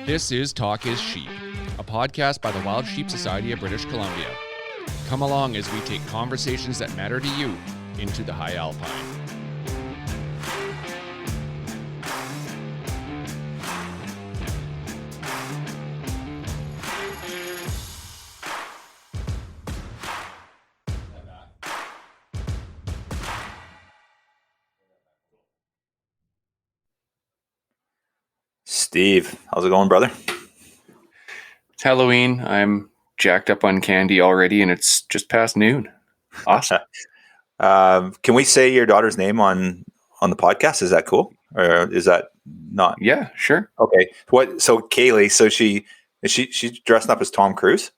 This is Talk is Sheep, a podcast by the Wild Sheep Society of British Columbia. Come along as we take conversations that matter to you into the high alpine. Steve, how's it going, brother? It's Halloween. I'm jacked up on candy already, and it's just past noon. Awesome. Can we say your daughter's name on the podcast? Is that cool, or is that not? Yeah, sure. Okay. What? So Kaylee, so she's dressing up as Tom Cruise?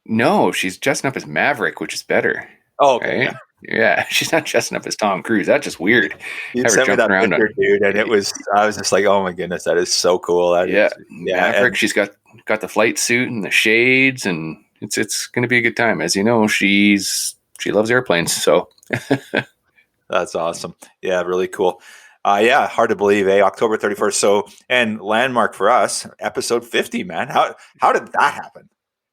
No, she's dressing up as Maverick, which is better. Oh, okay. Right? Yeah, she's not dressing up as Tom Cruise. That's just weird. You sent me that picture, dude, and I was just like, oh my goodness, that is so cool. Maverick. She's got the flight suit and the shades, and it's going to be a good time. As you know, she loves airplanes, so that's awesome. Yeah, really cool. Hard to believe, October 31st. So, and landmark for us, episode 50, man. How did that happen?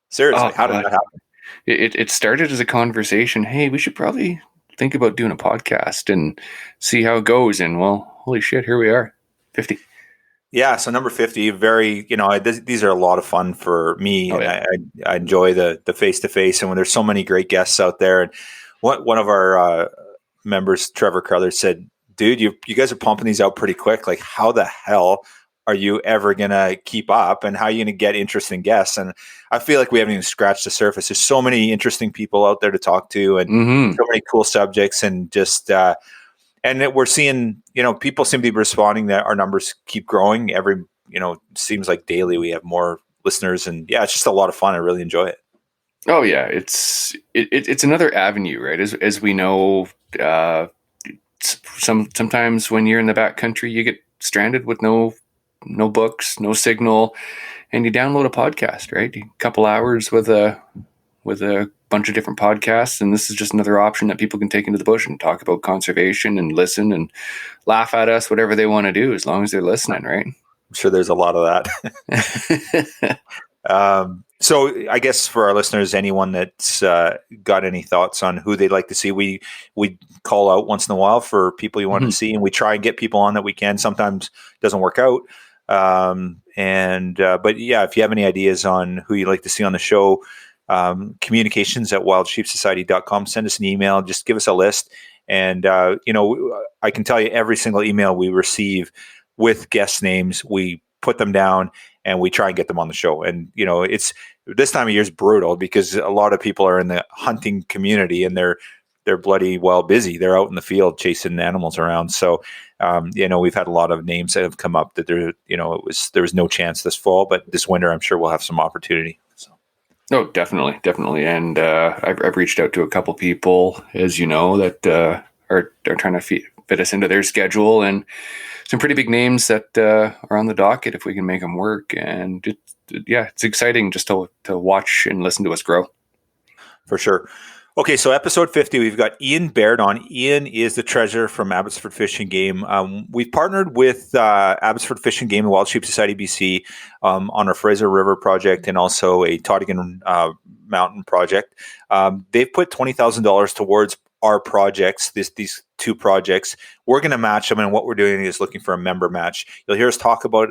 Seriously, how did that happen? It started as a conversation. Hey, we should probably think about doing a podcast and see how it goes. And well, holy shit, here we are, 50. Yeah, so number 50, very, these are a lot of fun for me. Oh, yeah. I enjoy the face-to-face, and when there's so many great guests out there. And one of our members, Trevor Carruthers, said, dude, you guys are pumping these out pretty quick. Like, how the hell are you ever going to keep up, and how are you going to get interesting guests? And I feel like we haven't even scratched the surface. There's so many interesting people out there to talk to, and so many cool subjects, and just, and we're seeing, people seem to be responding that our numbers keep growing seems like daily we have more listeners, and yeah, it's just a lot of fun. I really enjoy it. Oh yeah. It's another avenue, right? As we know, sometimes when you're in the back country, you get stranded with no books, no signal, and you download a podcast, right? A couple hours with a bunch of different podcasts, and this is just another option that people can take into the bush and talk about conservation and listen and laugh at us, whatever they want to do, as long as they're listening, right? I'm sure there's a lot of that. So I guess for our listeners, anyone that's got any thoughts on who they'd like to see, we call out once in a while for people you want to see, and we try and get people on that we can. Sometimes it doesn't work out. But yeah, if you have any ideas on who you'd like to see on the show, communications@wildsheepsociety.com, send us an email, just give us a list. And, I can tell you every single email we receive with guest names, we put them down and we try and get them on the show. And, it's this time of year is brutal because a lot of people are in the hunting community and they're bloody well busy. They're out in the field chasing animals around. So, we've had a lot of names that have come up that there was no chance this fall, but this winter, I'm sure we'll have some opportunity. So. Oh, definitely. And I've reached out to a couple people, as you know, that are trying to fit us into their schedule, and some pretty big names that are on the docket if we can make them work. And it's exciting just to watch and listen to us grow. For sure. Okay, so episode 50, we've got Ian Baird on. Ian is the treasurer from Abbotsford Fish and Game. We've partnered with Abbotsford Fish and Game and Wild Sheep Society BC on our Fraser River project and also a Tottigan Mountain project. They've put $20,000 towards our projects, these two projects. We're going to match them, and what we're doing is looking for a member match. You'll hear us talk about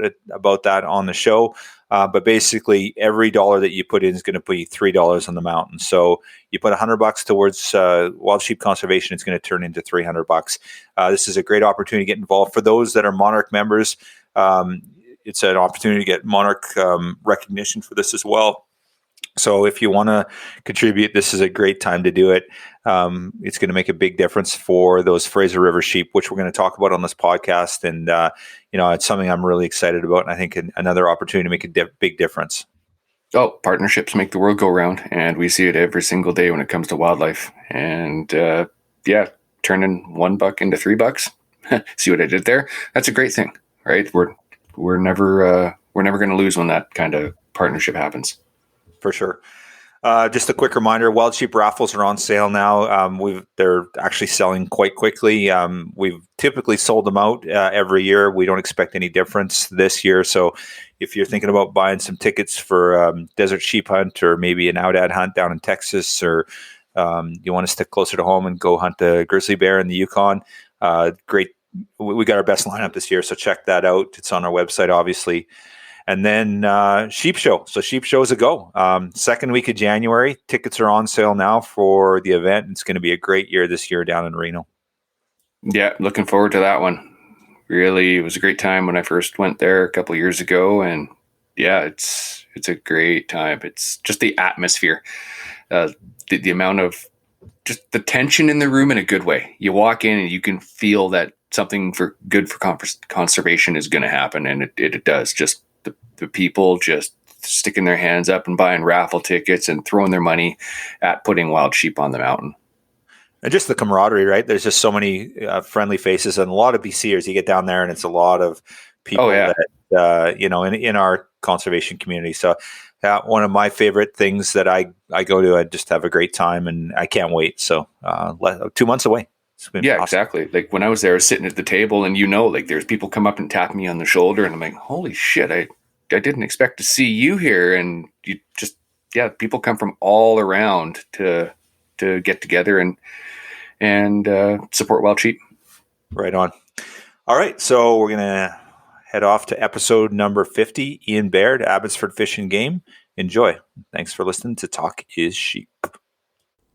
that on the show. But basically, every dollar that you put in is going to put you $3 on the mountain. So you put $100 towards wild sheep conservation, it's going to turn into $300. This is a great opportunity to get involved. For those that are Monarch members, it's an opportunity to get Monarch recognition for this as well. So if you want to contribute, this is a great time to do it. It's going to make a big difference for those Fraser River sheep, which we're going to talk about on this podcast. And, it's something I'm really excited about. And I think another opportunity to make a big difference. Oh, partnerships make the world go round, and we see it every single day when it comes to wildlife. And turning $1 into $3. See what I did there? That's a great thing, right? We're never going to lose when that kind of partnership happens. For sure. Just a quick reminder: wild sheep raffles are on sale now. They're actually selling quite quickly. We've typically sold them out every year. We don't expect any difference this year. So, if you're thinking about buying some tickets for desert sheep hunt, or maybe an outad hunt down in Texas, or you want to stick closer to home and go hunt the grizzly bear in the Yukon, great. We got our best lineup this year, so check that out. It's on our website, obviously. And then Sheep Show. So Sheep Show is a go. Second week of January. Tickets are on sale now for the event. It's going to be a great year this year down in Reno. Yeah, looking forward to that one. Really, it was a great time when I first went there a couple of years ago. And yeah, it's a great time. It's just the atmosphere. The amount of just the tension in the room in a good way. You walk in and you can feel that something good for conservation is going to happen. And it does. Just the people just sticking their hands up and buying raffle tickets and throwing their money at putting wild sheep on the mountain. And just the camaraderie, right? There's just so many friendly faces and a lot of BCers. You get down there and it's a lot of people that, in our conservation community. So one of my favorite things that I go to, I just have a great time and I can't wait. So 2 months away. Yeah, awesome. Exactly. Like when I was there sitting at the table and, there's people come up and tap me on the shoulder and I'm like, holy shit, I didn't expect to see you here. And you just, people come from all around to get together and support wild sheep. Right on. All right. So we're going to head off to episode number 50, Ian Baird, Abbotsford Fish and Game. Enjoy. Thanks for listening to Talk is Sheep.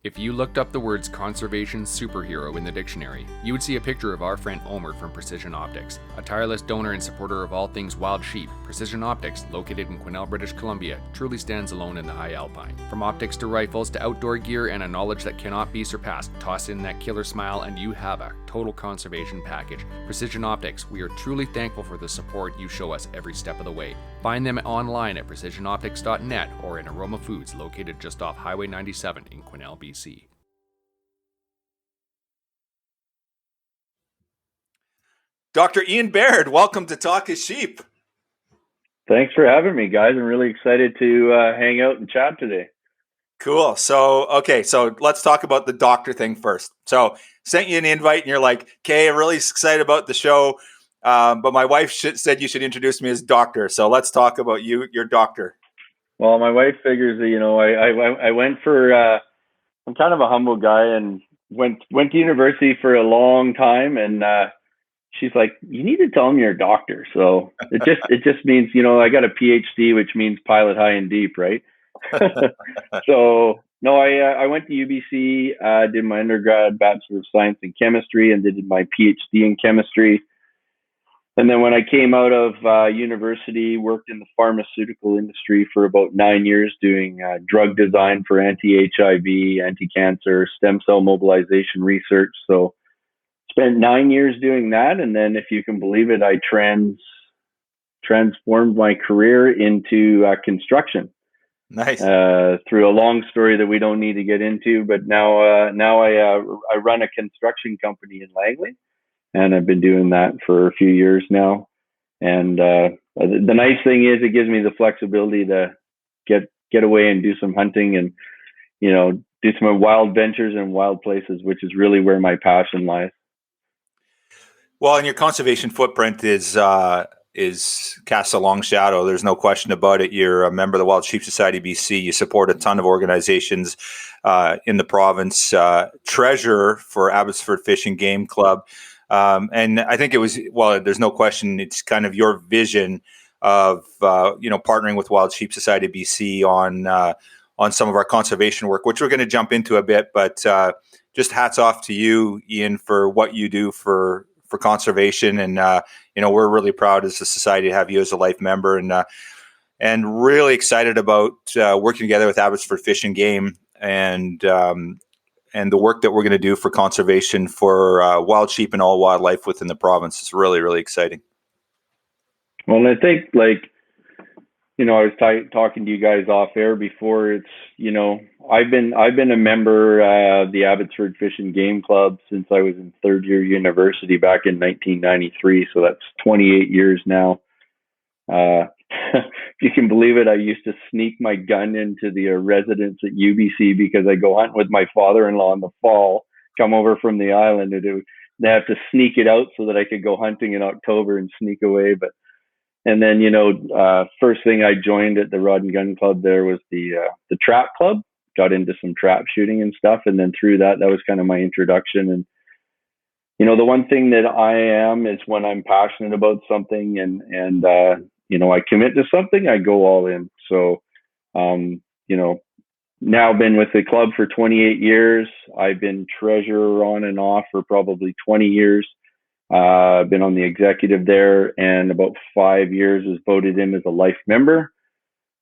If you looked up the words conservation superhero in the dictionary, you would see a picture of our friend Omer from Precision Optics. A tireless donor and supporter of all things wild sheep, Precision Optics, located in Quesnel, British Columbia, truly stands alone in the high alpine. From optics to rifles to outdoor gear and a knowledge that cannot be surpassed, toss in that killer smile and you have a total conservation package. Precision Optics, we are truly thankful for the support you show us every step of the way. Find them online at precisionoptics.net or in Aroma Foods, located just off Highway 97 in Quesnel, BC. Dr. Ian Baird, welcome to Talk is Sheep. Thanks for having me, guys. I'm really excited to hang out and chat today. Cool. So let's talk about the doctor thing first. So sent you an invite and you're like, okay, I'm really excited about the show. But my wife said you should introduce me as doctor. So let's talk about your doctor. Well, my wife figures that, I went for, I'm kind of a humble guy and went to university for a long time. And she's like, you need to tell them you're a doctor. So it just means, I got a PhD, which means pilot high and deep, right? So no, I went to UBC, did my undergrad Bachelor of Science in Chemistry and did my PhD in chemistry. And then when I came out of university, worked in the pharmaceutical industry for about 9 years doing drug design for anti-HIV, anti-cancer, stem cell mobilization research. So spent 9 years doing that. And then if you can believe it, I transformed my career into construction. Nice. Through a long story that we don't need to get into, but now I run a construction company in Langley, and I've been doing that for a few years now. And the nice thing is, it gives me the flexibility to get away and do some hunting and do some wild ventures in wild places, which is really where my passion lies. Well, and your conservation footprint is casts a long shadow. There's no question about it. You're a member of the Wild Sheep Society BC. You support a ton of organizations in the province. Treasurer for Abbotsford Fish and Game Club. And I think there's no question. It's kind of your vision of, partnering with Wild Sheep Society BC on some of our conservation work, which we're going to jump into a bit, but just hats off to you, Ian, for what you do for conservation. And, we're really proud as a society to have you as a life member. And, and really excited about working together with Abbotsford Fish and Game and the work that we're going to do for conservation for wild sheep and all wildlife within the province. It's really, really exciting. Well, and I think, like, I was talking to you guys off air before. It's, I've been a member of the Abbotsford Fish and Game Club since I was in third year university back in 1993. So that's 28 years now. If you can believe it, I used to sneak my gun into the residence at UBC because I go hunting with my father-in-law in the fall, come over from the island, and they have to sneak it out so that I could go hunting in October and sneak away. And then, first thing I joined at the Rod and Gun Club there was the trap club, got into some trap shooting and stuff. And then through that was kind of my introduction. And, the one thing that I am is when I'm passionate about something and I commit to something, I go all in. So, now been with the club for 28 years. I've been treasurer on and off for probably 20 years. I've been on the executive there, and about 5 years was voted in as a life member.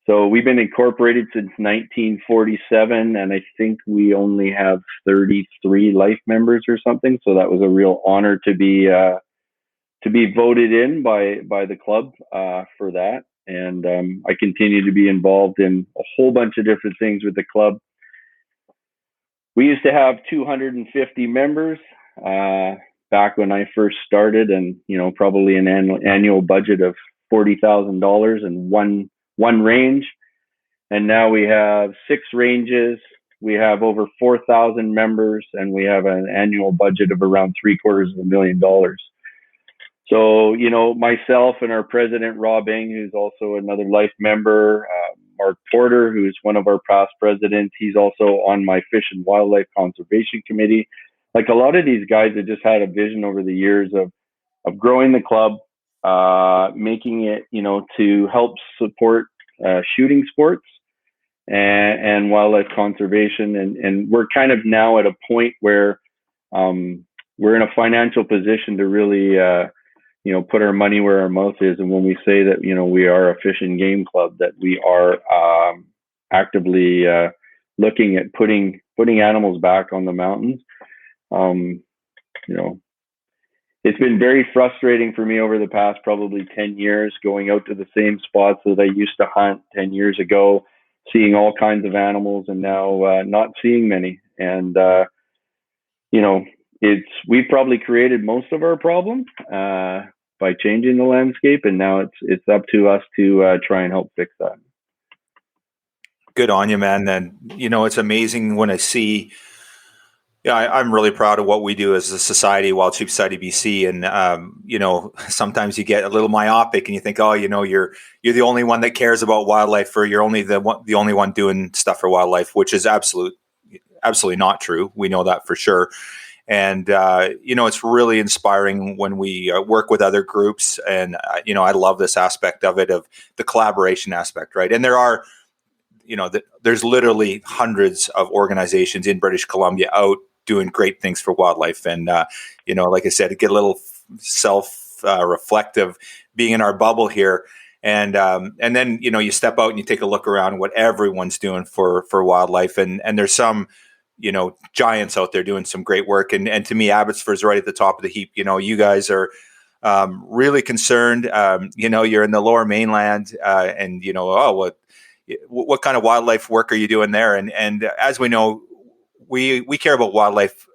So we've been incorporated since 1947, and I think we only have 33 life members or something. So that was a real honor to be voted in by the club for that. And I continue to be involved in a whole bunch of different things with the club. We used to have 250 members back when I first started, and probably an annual budget of $40,000 and one range. And now we have 6 ranges. We have over 4,000 members, and we have an annual budget of around $750,000. So, myself and our president, Rob Eng, who's also another life member, Mark Porter, who's one of our past presidents, he's also on my Fish and Wildlife Conservation Committee. Like, a lot of these guys have just had a vision over the years of growing the club, making it, to help support shooting sports and wildlife conservation. And we're kind of now at a point where we're in a financial position to really, put our money where our mouth is. And when we say that, we are a fish and game club, that we are actively looking at putting animals back on the mountains. It's been very frustrating for me over the past probably 10 years, going out to the same spots that I used to hunt 10 years ago, seeing all kinds of animals, and now not seeing many. And, we've probably created most of our problem by changing the landscape, and now it's up to us to try and help fix that. Good on you, man. And, it's amazing when I see, I'm really proud of what we do as a society, Wild Sheep Society BC. And, sometimes you get a little myopic and you think, you're the only one that cares about wildlife, or you're only the only one doing stuff for wildlife, which is absolutely not true. We know that for sure. And, it's really inspiring when we work with other groups. And, I love this aspect of it, of the collaboration aspect, right? And there are, there's literally hundreds of organizations in British Columbia out doing great things for wildlife. And, like I said, get a little self-reflective being in our bubble here. And then, you step out and you take a look around what everyone's doing for wildlife. And there's some, giants out there doing some great work. And to me, Abbotsford's right at the top of the heap. You guys are really concerned. You're in the Lower Mainland, and what kind of wildlife work are you doing there? And as we know, we care about wildlife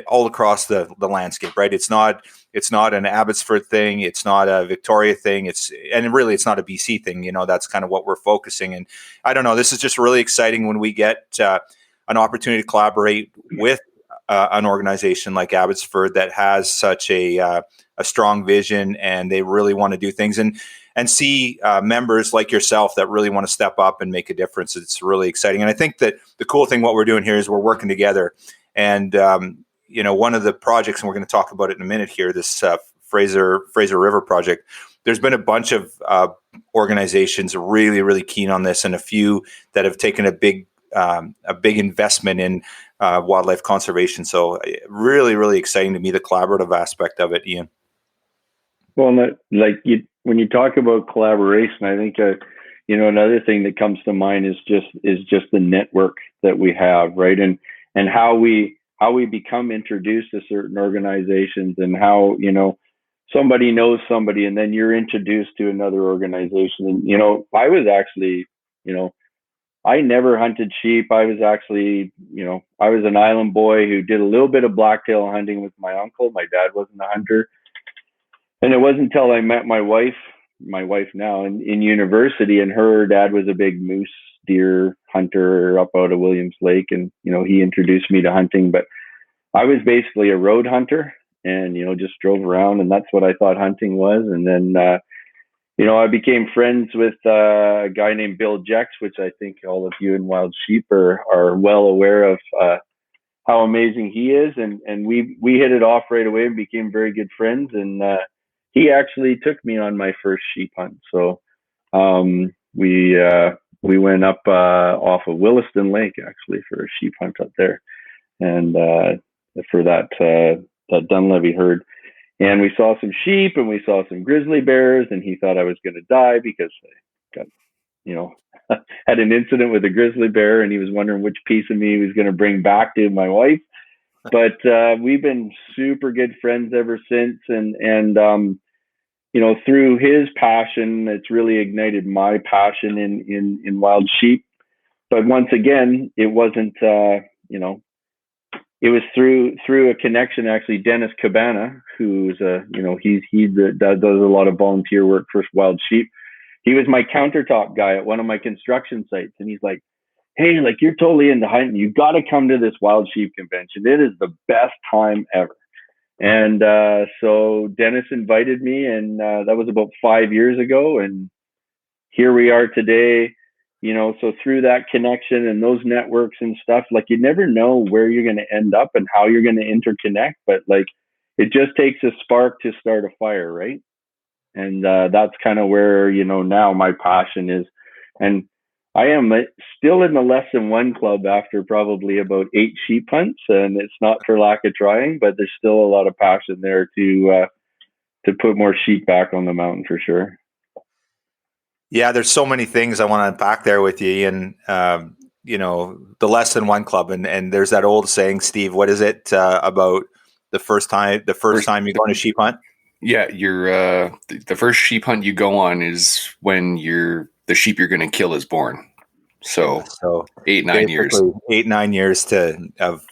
all across the landscape, right? It's not an Abbotsford thing. It's not a Victoria thing. It's not a BC thing. That's kind of what we're focusing. And I don't know, this is just really exciting when we get an opportunity to collaborate with an organization like Abbotsford that has such a strong vision, and they really want to do things and see members like yourself that really want to step up and make a difference. It's really exciting. And I think that the cool thing, what we're doing here, is we're working together. And, one of the projects, and we're going to talk about it in a minute here, this Fraser River project, there's been a bunch of organizations really, really keen on this, and a few that have taken a big investment in wildlife conservation. So really, really exciting to me, the collaborative aspect of it, Ian. Well, when you talk about collaboration, I think, another thing that comes to mind is just the network that we have, right? And how we become introduced to certain organizations, and how, somebody knows somebody, and then you're introduced to another organization. And, I was actually, I never hunted sheep. I was actually, I was an island boy who did a little bit of blacktail hunting with my uncle. My dad wasn't a hunter. And it wasn't until I met my wife now in university, and her dad was a big moose deer hunter up out of Williams Lake. And, he introduced me to hunting, but I was basically a road hunter and, just drove around, and that's what I thought hunting was. And then, I became friends with a guy named Bill Jex, which I think all of you in Wild Sheep are well aware of, how amazing he is. And we hit it off right away and became very good friends. And he actually took me on my first sheep hunt. So we went up off of Williston Lake, actually, for a sheep hunt up there, and for that Dunlevy herd. And we saw some sheep and we saw some grizzly bears, and he thought I was going to die because I got, had an incident with a grizzly bear, and he was wondering which piece of me he was going to bring back to my wife. But we've been super good friends ever since. And through his passion, it's really ignited my passion in wild sheep. But once again, it wasn't, it was through a connection, actually. Dennis Cabana, who's he does a lot of volunteer work for wild sheep. He was my countertop guy at one of my construction sites, and he's like, "Hey, like, you're totally into hunting. You got to come to this wild sheep convention. It is the best time ever." And so Dennis invited me, and that was about 5 years ago, and here we are today. So through that connection and those networks and stuff, like, you never know where you're going to end up and how you're going to interconnect, but like, it just takes a spark to start a fire, right? And that's kind of where, now my passion is. And I am still in the less than one club after probably about 8 sheep hunts, and it's not for lack of trying, but there's still a lot of passion there to put more sheep back on the mountain, for sure. Yeah, there's so many things I want to unpack there with you, Ian. The less than one club, and there's that old saying, Steve. What is it about the first time you go on a sheep hunt? Yeah, the first sheep hunt you go on is when the sheep you're going to kill is born. So 8-9 years. 8-9 years of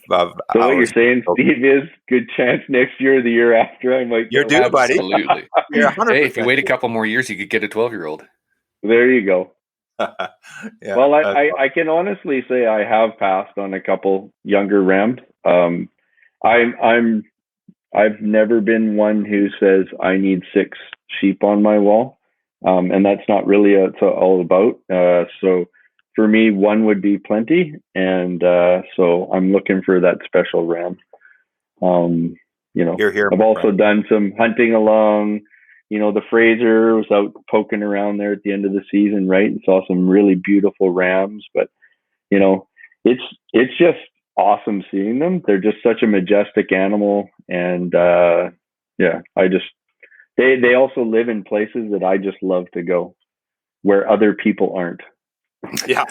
so what you're saying, Steve, is good chance next year or the year after I might. You're due, buddy. Absolutely. You're 100%. Hey, if you wait a couple more years, you could get a 12-year-old. There you go. Yeah, well, I can honestly say I have passed on a couple younger rams. I've never been one who says I need 6 sheep on my wall, and that's not really what it's all about. So for me, 1 would be plenty, and so I'm looking for that special ram. You're here. I've also done some hunting along. The Fraser was out poking around there at the end of the season, right, and saw some really beautiful rams. But it's just awesome seeing them. They're just such a majestic animal, and they also live in places that I just love to go, where other people aren't. Yeah.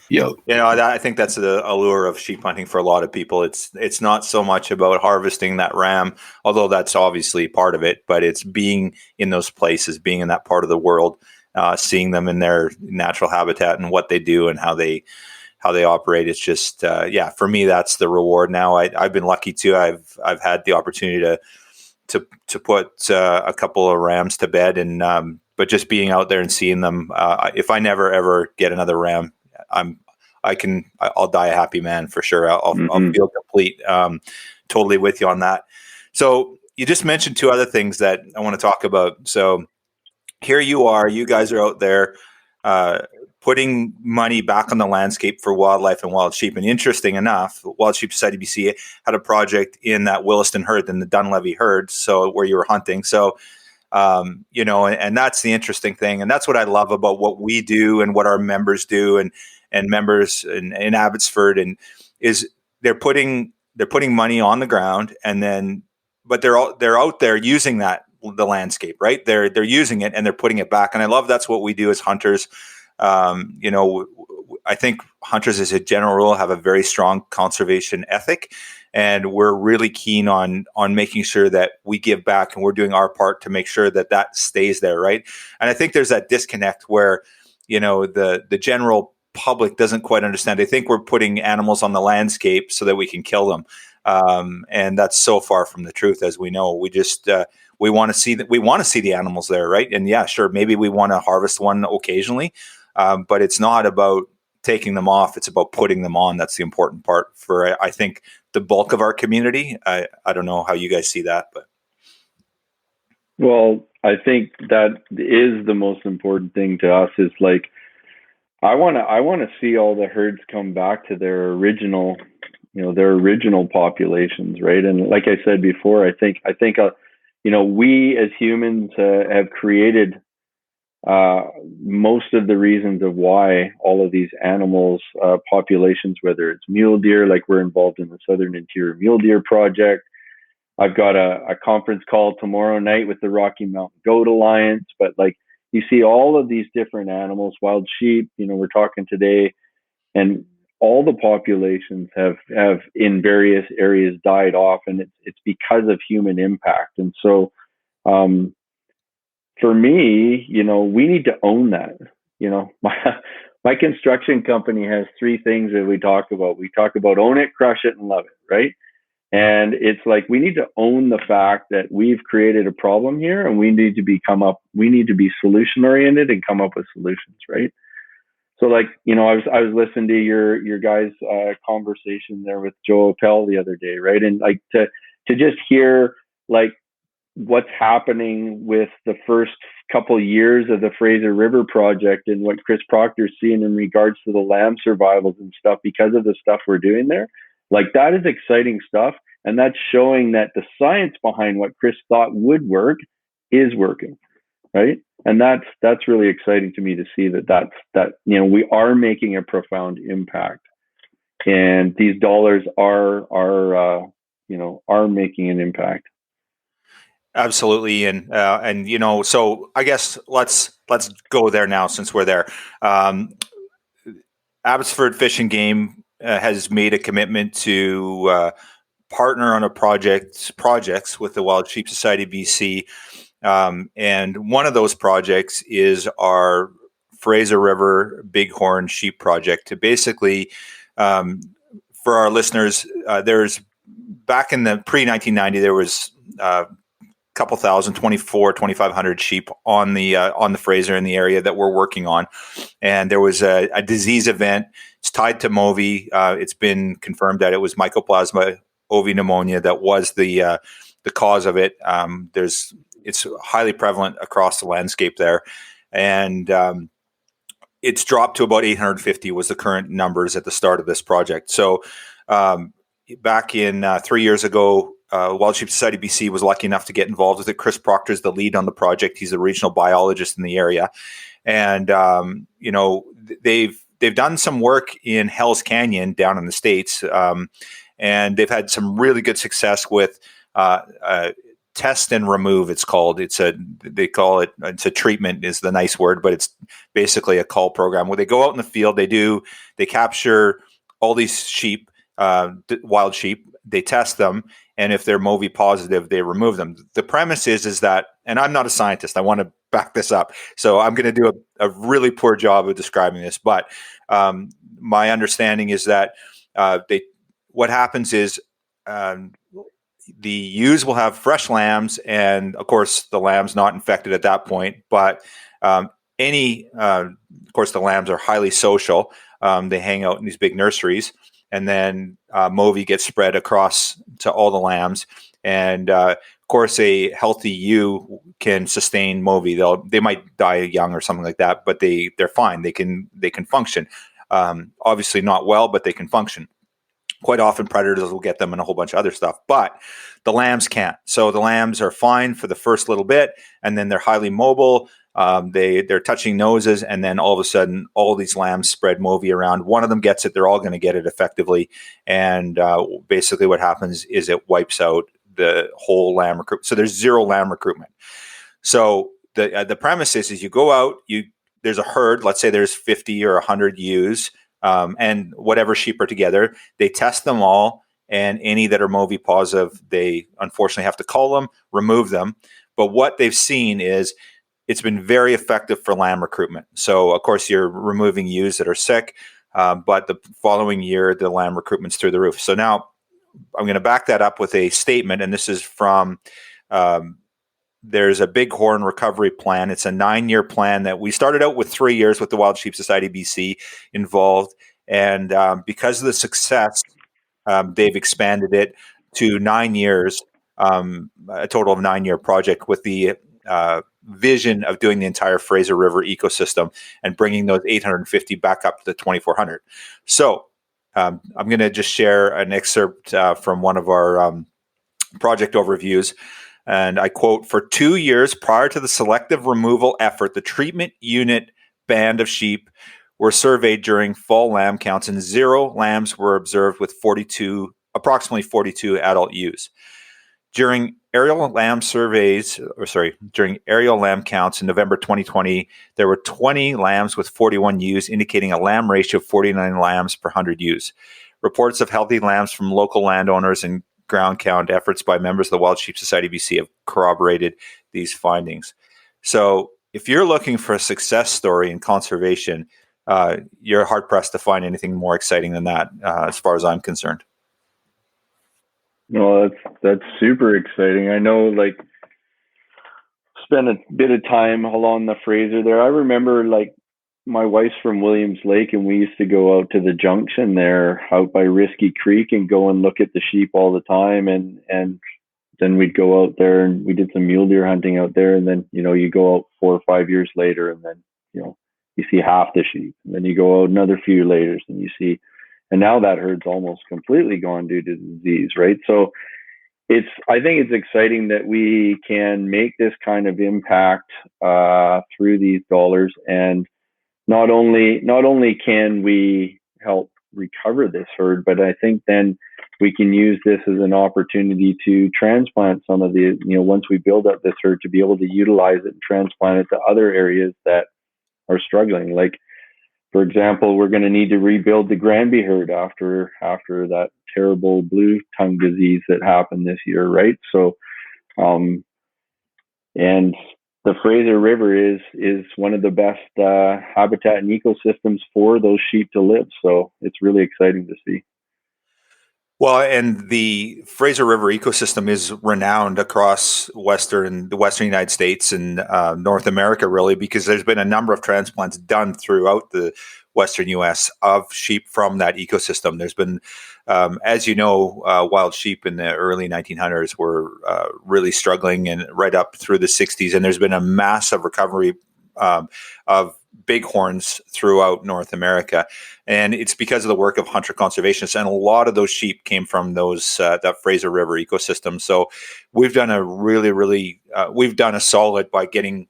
Yo. I think that's the allure of sheep hunting for a lot of people. It's not so much about harvesting that ram, although that's obviously part of it, but it's being in those places, being in that part of the world, seeing them in their natural habitat and what they do and how they operate. It's just, for me, that's the reward. Now I've been lucky too. I've had the opportunity to put a couple of rams to bed, and but just being out there and seeing them, if I never ever get another ram, I'll die a happy man for sure. I'll feel complete. Totally with you on that. So you just mentioned 2 other things that I want to talk about. So here you guys are out there putting money back on the landscape for wildlife and wild sheep. And interesting enough, Wild Sheep Society BC had a project in that Williston herd, in the Dunlevy herd, so where you were hunting. So and that's the interesting thing. And that's what I love about what we do and what our members do, and members in Abbotsford, and is they're putting money on the ground, and then, but they're out there using that the landscape, right? They're using it and they're putting it back. And I love that's what we do as hunters. I think hunters as a general rule have a very strong conservation ethic, and we're really keen on making sure that we give back and we're doing our part to make sure that stays there, right? And I think there's that disconnect where, the general public doesn't quite understand. They think we're putting animals on the landscape so that we can kill them. And that's so far from the truth, as we know. We just we want to see the animals there, right? And yeah, sure, maybe we want to harvest one occasionally, but it's not about taking them off. It's about putting them on. That's the important part for, I think, the bulk of our community. I don't know how you guys see that, but. Well, I think that is the most important thing to us is like, I want to see all the herds come back to their original populations, right? And like I said before, I think we as humans have created most of the reasons of why all of these animals populations, whether it's mule deer, like we're involved in the Southern Interior Mule Deer Project. I've got a conference call tomorrow night with the Rocky Mountain Goat Alliance, but like you see all of these different animals, wild sheep, we're talking today, and all the populations have in various areas died off, and it's because of human impact. And so for me, we need to own that. My construction company has three things that we talk about. We talk about own it, crush it, and love it, right? And it's like we need to own the fact that we've created a problem here, and we need to be solution oriented and come up with solutions, right? So like, I was listening to your guys' conversation there with Joe Appel the other day, right? And like to just hear like what's happening with the first couple years of the Fraser River project and what Chris Proctor's seeing in regards to the lamb survivals and stuff because of the stuff we're doing there. Like that is exciting stuff. And that's showing that the science behind what Chris thought would work is working, right? And that's really exciting to me to see that we are making a profound impact, and these dollars are making an impact. Absolutely, and so I guess let's go there now since we're there. Abbotsford Fish and Game has made a commitment to partner on projects with the Wild Sheep Society BC. And one of those projects is our Fraser River Bighorn Sheep Project. To basically, for our listeners, there's back in the pre-1990, there was a couple thousand, 2,500 sheep on the Fraser in the area that we're working on. And there was a disease event. It's tied to MOVI. It's been confirmed that it was Mycoplasma ovi pneumonia that was the cause of it. It's highly prevalent across the landscape there, and it's dropped to about 850 was the current numbers at the start of this project. So back in 3 years ago, Wild Sheep Society BC was lucky enough to get involved with it. Chris Proctor is the lead on the project. He's a regional biologist in the area, and they've done some work in Hell's Canyon down in the States, and they've had some really good success with test and remove. It's called. It's a treatment is the nice word, but it's basically a cull program where they go out in the field. They capture all these sheep, wild sheep. They test them, and if they're MOVI positive, they remove them. The premise is that, and I'm not a scientist. I want to back this up, so I'm going to do a really poor job of describing this. But my understanding is that what happens is the ewes will have fresh lambs, and of course the lamb's not infected at that point. But of course the lambs are highly social. They hang out in these big nurseries, and then MOVI gets spread across to all the lambs. And of course, a healthy ewe can sustain MOVI. They might die young or something like that, but they're fine. They can function. Obviously not well, but they can function. Quite often predators will get them and a whole bunch of other stuff, but the lambs can't. So the lambs are fine for the first little bit, and then they're highly mobile. They're touching noses, and then all of a sudden, all these lambs spread MOVI around. One of them gets it; they're all going to get it effectively. And basically, what happens is it wipes out the whole lamb recruitment. So there's zero lamb recruitment. So the premise is you go out, there's a herd, let's say there's 50 or 100 ewes, and whatever sheep are together, they test them all, and any that are MOVI positive, they unfortunately have to cull them, remove them. But what they've seen is it's been very effective for lamb recruitment. So, of course, you're removing ewes that are sick, but the following year, the lamb recruitment's through the roof. So now I'm going to back that up with a statement, and this is from there's a Bighorn recovery plan. It's a 9-year plan that we started out with 3 years with the Wild Sheep Society BC involved. And because of the success, they've expanded it to 9 years, a total of 9-year project with the vision of doing the entire Fraser River ecosystem and bringing those 850 back up to the 2,400. So I'm going to just share an excerpt from one of our project overviews. And I quote, "For 2 years prior to the selective removal effort, the treatment unit band of sheep were surveyed during fall lamb counts, and 0 lambs were observed with approximately 42 adult ewes. During aerial lamb counts in November 2020, there were 20 lambs with 41 ewes, indicating a lamb ratio of 49 lambs per 100 ewes. Reports of healthy lambs from local landowners and ground count efforts by members of the Wild Sheep Society BC have corroborated these findings." So if you're looking for a success story in conservation, you're hard-pressed to find anything more exciting than that, as far as I'm concerned. No, that's super exciting. I know, like, spent a bit of time along the Fraser there. I remember, like, my wife's from Williams Lake, and we used to go out to the junction there out by Risky Creek and go and look at the sheep all the time. And then we'd go out there and we did some mule deer hunting out there. And then, you go out 4 or 5 years later, and then, you see half the sheep. And then you go out another few later and you see, and now that herd's almost completely gone due to disease, right? So I think it's exciting that we can make this kind of impact through these dollars. And not only can we help recover this herd, but I think then we can use this as an opportunity to transplant some of the, once we build up this herd, to be able to utilize it and transplant it to other areas that are struggling. Like, for example, we're going to need to rebuild the Granby herd after that terrible blue tongue disease that happened this year, right? So, and the Fraser River is one of the best habitat and ecosystems for those sheep to live. So it's really exciting to see. Well, and the Fraser River ecosystem is renowned across the Western United States and North America, really, because there's been a number of transplants done throughout the Western U.S. of sheep from that ecosystem. There's been, as you know, wild sheep in the early 1900s were really struggling, and right up through the 60s. And there's been a massive recovery of bighorns throughout North America. And it's because of the work of hunter conservationists. And a lot of those sheep came from that Fraser River ecosystem. So we've done we've done a solid by getting,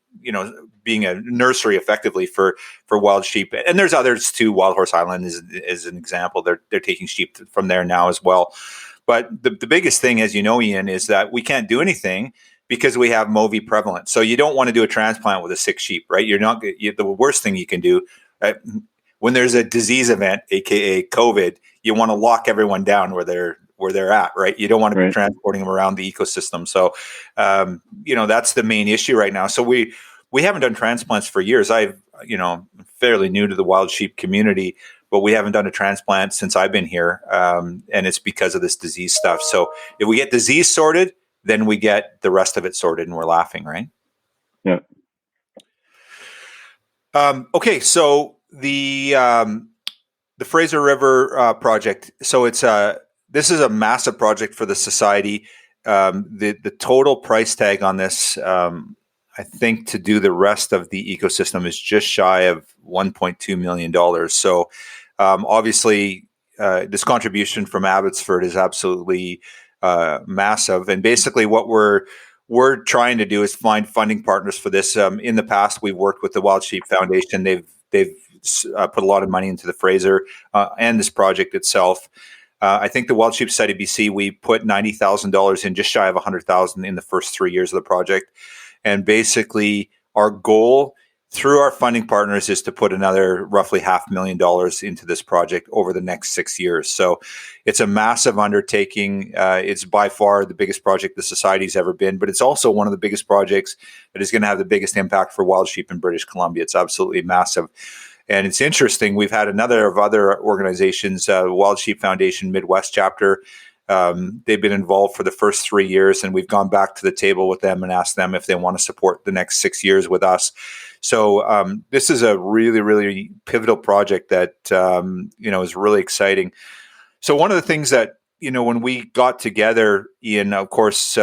being a nursery effectively for wild sheep. And there's others too. Wild Horse Island is an example. They're taking sheep from there now as well. But the biggest thing, as you know, Ian, is that we can't do anything because we have MOVI prevalent. So you don't want to do a transplant with a sick sheep, right? The worst thing you can do when there's a disease event, aka COVID, you want to lock everyone down where they're at, right? You don't want to be transporting them around the ecosystem. So, that's the main issue right now. So we haven't done transplants for years. I'm fairly new to the wild sheep community, but we haven't done a transplant since I've been here. And it's because of this disease stuff. So if we get disease sorted, then we get the rest of it sorted, and we're laughing, right? Yeah. Okay, so the Fraser River project. So this is a massive project for the society. The total price tag on this, I think, to do the rest of the ecosystem is just shy of $1.2 million. So obviously, this contribution from Abbotsford is absolutely massive. And basically what we're trying to do is find funding partners for this. In the past, we've worked with the Wild Sheep Foundation. They've put a lot of money into the Fraser and this project itself. I think the Wild Sheep Society BC, we put $90,000 in, just shy of $100,000 in the first 3 years of the project. And basically our goal through our funding partners is to put another roughly $500,000 into this project over the next 6 years. So it's a massive undertaking. It's by far the biggest project the Society's ever been, but it's also one of the biggest projects that is going to have the biggest impact for wild sheep in British Columbia. It's absolutely massive. And it's interesting, we've had another of other organizations, Wild Sheep Foundation Midwest chapter. They've been involved for the first 3 years, and we've gone back to the table with them and asked them if they want to support the next 6 years with us. So this is a really, really pivotal project that, is really exciting. So one of the things that, when we got together, Ian, of course,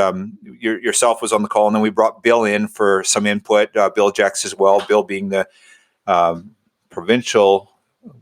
yourself was on the call, and then we brought Bill in for some input, Bill Jex as well, Bill being the provincial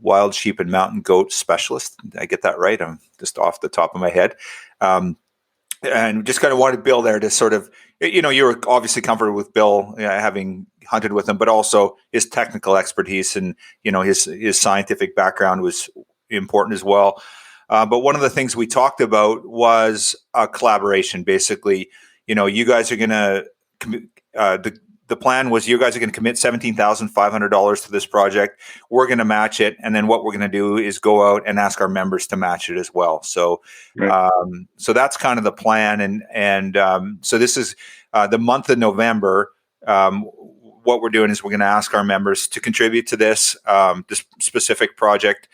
wild sheep and mountain goat specialist. Did I get that right? I'm just off the top of my head. And just kind of wanted Bill there to sort of, you were obviously comfortable with Bill, having hunted with him, but also his technical expertise and, his scientific background was important as well. But one of the things we talked about was a collaboration. Basically, you guys are going to, the plan was you guys are going to commit $17,500 to this project. We're going to match it. And then what we're going to do is go out and ask our members to match it as well. So, right. So that's kind of the plan. And so this is the month of November. What we're doing is we're going to ask our members to contribute to this specific project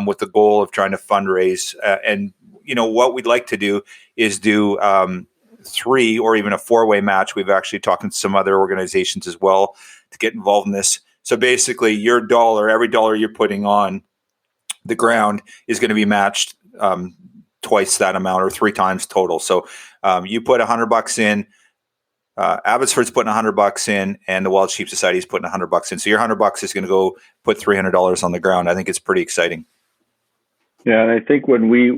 with the goal of trying to fundraise. And, what we'd like to do is do 3 or even a 4-way match. We've actually talked to some other organizations as well to get involved in this. So basically your dollar, every dollar you're putting on the ground is going to be matched twice that amount or 3 times total. So you put $100 in, Abbotsford's putting $100 in, and the Wild Sheep Society is putting $100 in. So your $100 is going to go put $300 on the ground. I think it's pretty exciting. Yeah, and I think when we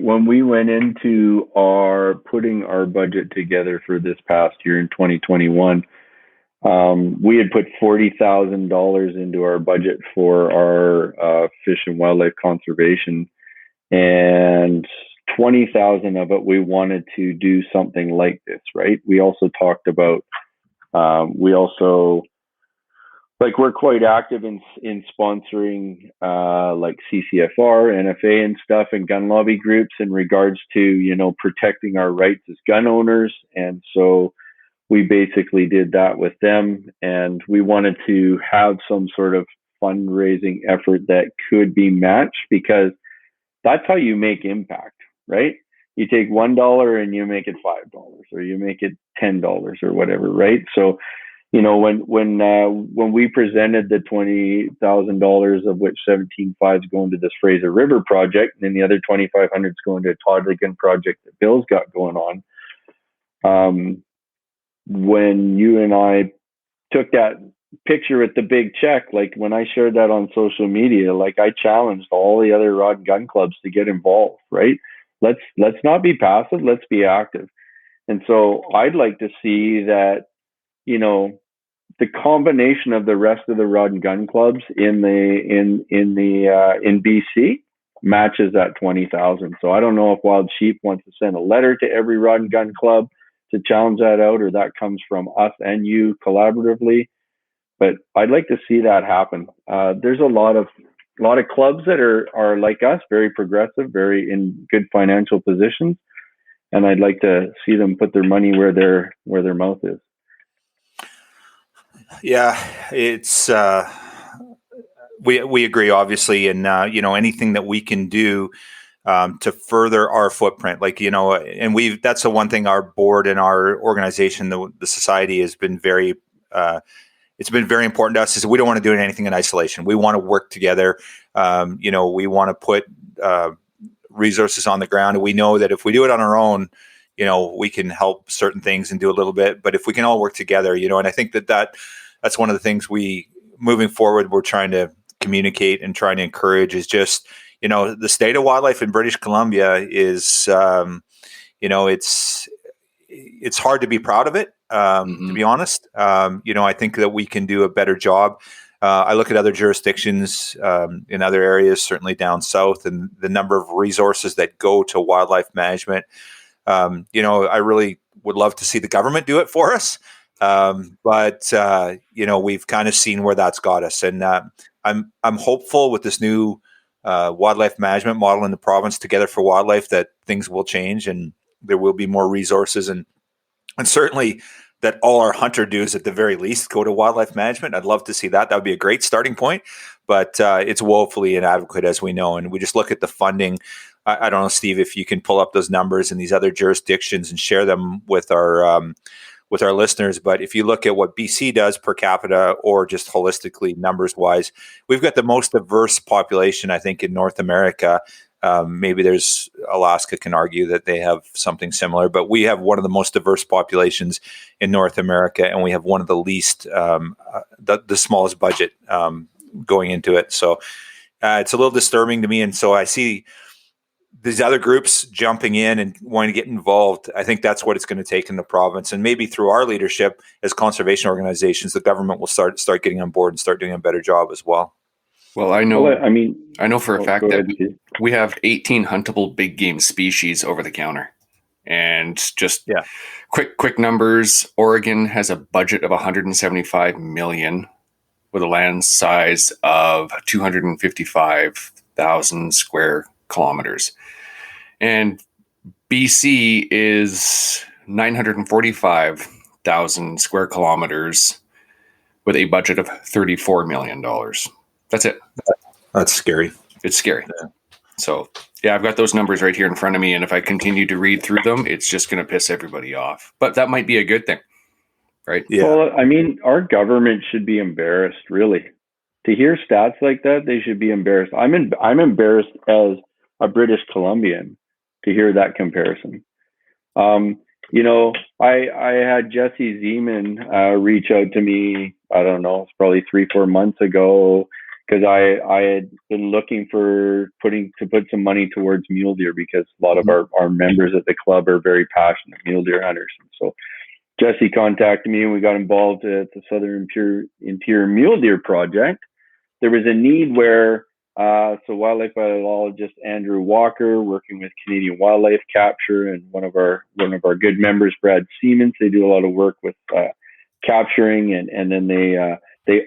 went into putting our budget together for this past year in 2021, we had put $40,000 into our budget for our fish and wildlife conservation, and 20,000 of it we wanted to do something like this. Right? We also talked about we're quite active in sponsoring like CCFR, NFA and stuff, and gun lobby groups in regards to, protecting our rights as gun owners. And so we basically did that with them, and we wanted to have some sort of fundraising effort that could be matched, because that's how you make impact, right? You take $1 and you make it $5, or you make it $10 or whatever, right? So when we presented the $20,000, of which 17.5 is going to this Fraser River project, and then the other 2,500 is going to a Todrigan project that Bill's got going on. When you and I took that picture with the big check, like when I shared that on social media, like I challenged all the other rod and gun clubs to get involved, right? Let's not be passive, let's be active. And so I'd like to see that, the combination of the rest of the rod and gun clubs in BC matches that 20,000. So I don't know if Wild Sheep wants to send a letter to every rod and gun club to challenge that out, or that comes from us and you collaboratively. But I'd like to see that happen. There's a lot of clubs that are like us, very progressive, very in good financial positions, and I'd like to see them put their money where their mouth is. Yeah, it's we agree, obviously, and anything that we can do to further our footprint, and that's the one thing our board and our organization, the society, has been very. It's been very important to us, is we don't want to do anything in isolation. We want to work together. We want to put resources on the ground, and we know that if we do it on our own, we can help certain things and do a little bit. But if we can all work together, and I think that's one of the things moving forward, we're trying to communicate and trying to encourage is just, the state of wildlife in British Columbia is, it's hard to be proud of it, to be honest. I think that we can do a better job. I look at other jurisdictions in other areas, certainly down south, and the number of resources that go to wildlife management. I really would love to see the government do it for us. But we've kind of seen where that's got us. And I'm hopeful with this new wildlife management model in the province, Together for Wildlife, that things will change and there will be more resources, and certainly that all our hunter dues at the very least go to wildlife management. I'd love to see that. That would be a great starting point, but it's woefully inadequate, as we know. And we just look at the funding. I don't know, Steve, if you can pull up those numbers in these other jurisdictions and share them with our listeners. But if you look at what BC does per capita, or just holistically numbers wise, we've got the most diverse population, I think, in North America. Maybe there's Alaska can argue that they have something similar, but we have one of the most diverse populations in North America, and we have one of the least, the smallest budget going into it. So it's a little disturbing to me. And so I see these other groups jumping in and wanting to get involved. I think that's what it's going to take in the province, and maybe through our leadership as conservation organizations, the government will start getting on board and start doing a better job as well. Well, I know for a fact that ahead, we have 18 huntable big game species over the counter. And just quick numbers, Oregon has a budget of $175 million with a land size of 255,000 square kilometers. And BC is 945,000 square kilometers with a budget of $34 million. That's it. That's scary. It's scary. Yeah. So, I've got those numbers right here in front of me, and if I continue to read through them, it's just going to piss everybody off. But that might be a good thing, right? Yeah. Well, I mean, our government should be embarrassed, really. To hear stats like that, they should be embarrassed. I'm embarrassed as a British Columbian to hear that comparison. I had Jesse Zeman reach out to me, I don't know, it's probably 3-4 months ago, because I had been looking to put some money towards mule deer, because a lot of our members at the club are very passionate mule deer hunters. And so Jesse contacted me and we got involved at the Southern Interior Mule Deer Project. There was a need where wildlife biologist Andrew Walker, working with Canadian Wildlife Capture, and one of our good members, Brad Siemens, they do a lot of work with capturing, and then they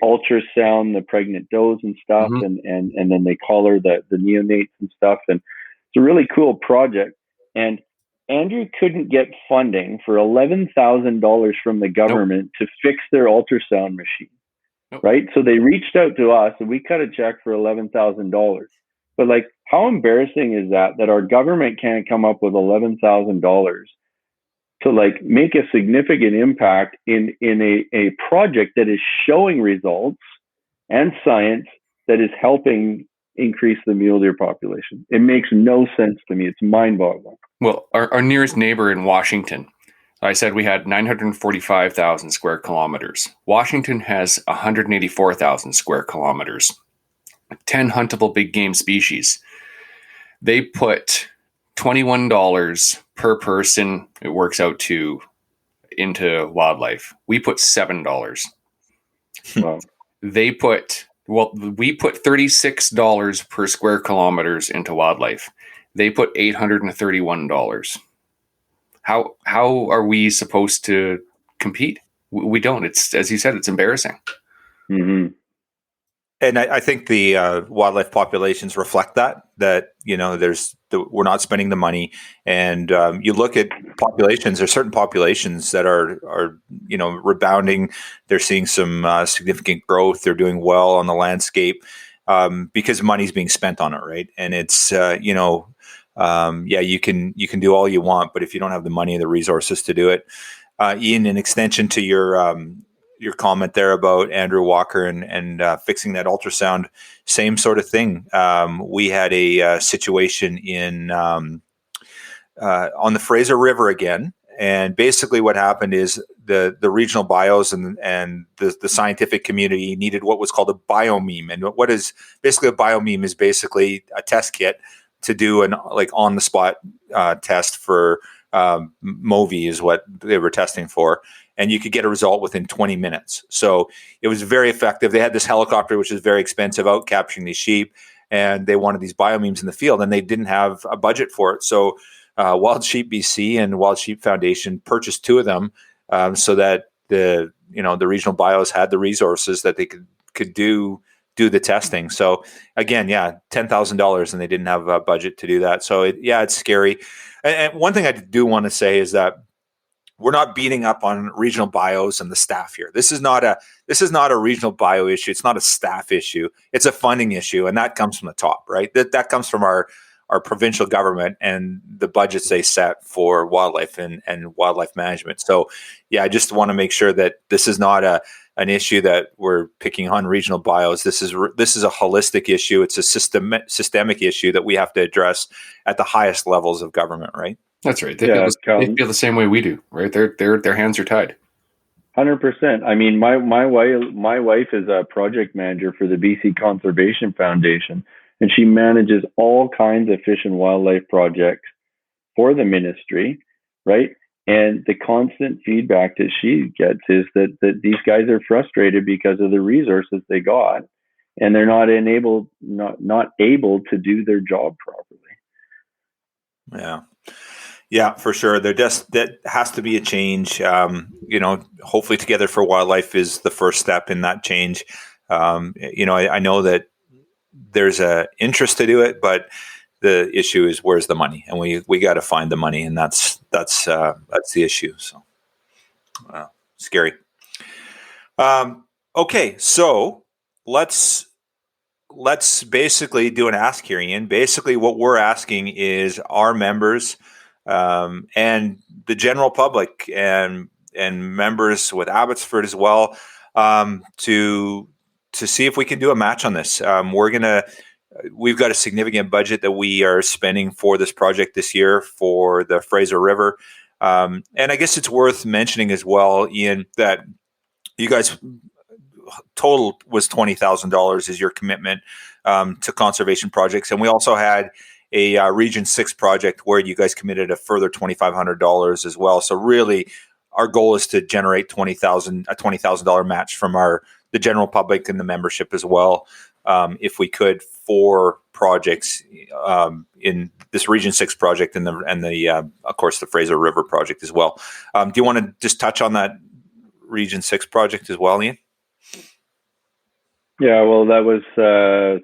ultrasound the pregnant does and stuff, and then they collar the neonates and stuff. And it's a really cool project. And Andrew couldn't get funding for $11,000 from the government to fix their ultrasound machine. Right. So they reached out to us and we cut a check for $11,000. But how embarrassing is that our government can't come up with $11,000 to make a significant impact in a project that is showing results and science that is helping increase the mule deer population? It makes no sense to me. It's mind-boggling. Well, our nearest neighbor in Washington, I said we had 945,000 square kilometers. Washington has 184,000 square kilometers, 10 huntable big game species. They put $21 per person, it works out to, into wildlife. We put $7. Wow. We put $36 per square kilometers into wildlife. They put $831. How are we supposed to compete? We don't. It's, as you said, it's embarrassing. Mm-hmm. And I think the wildlife populations reflect that we're not spending the money. And you look at populations, there's certain populations that are rebounding. They're seeing some significant growth. They're doing well on the landscape because money's being spent on it, right? And it's you can do all you want, but if you don't have the money and the resources to do it, Ian, in extension to your comment there about Andrew Walker and fixing that ultrasound, same sort of thing. We had a situation in on the Fraser River again, and basically what happened is the regional bios and the scientific community needed what was called a biomeme. And what is basically a biomeme is basically a test kit to do an on the spot test for MOVI is what they were testing for, and you could get a result within 20 minutes. So it was very effective. They had this helicopter, which is very expensive, out capturing these sheep, and they wanted these biomemes in the field, and they didn't have a budget for it. So Wild Sheep BC and Wild Sheep Foundation purchased 2 of them, so that the regional bios had the resources that they could do the testing. So again, $10,000, and they didn't have a budget to do that. So it's scary. And one thing I do want to say is that we're not beating up on regional bios and the staff here. This is not a regional bio issue. It's not a staff issue. It's a funding issue, and that comes from the top, right? That comes from our provincial government and the budgets they set for wildlife and wildlife management. So, I just want to make sure that this is not an issue that we're picking on regional bios. This is a holistic issue. It's a systemic issue that we have to address at the highest levels of government, right? That's right. They feel the same way we do, right? Their hands are tied. 100%. I mean, my wife is a project manager for the BC Conservation Foundation, and she manages all kinds of fish and wildlife projects for the ministry, right? And the constant feedback that she gets is that these guys are frustrated because of the resources they got, and they're not able to do their job properly. Yeah, for sure. That has to be a change. Hopefully Together for Wildlife is the first step in that change. I know that there's a interest to do it, but the issue is where's the money, and we got to find the money, and that's the issue. So scary. Okay, so let's basically do an ask here, Ian. Basically, what we're asking is our members and the general public and members with Abbotsford as well to see if we can do a match on this. We've got a significant budget that we are spending for this project this year for the Fraser River. And I guess it's worth mentioning as well, Ian, that you guys total was $20,000 is your commitment to conservation projects. And we also had a Region 6 project where you guys committed a further $2,500 as well. So really our goal is to generate a $20,000 match from the general public and the membership as well. If we could, for projects in this Region 6 project and the of course the Fraser River project as well. Do you want to just touch on that Region 6 project as well, Ian? Yeah, well, that was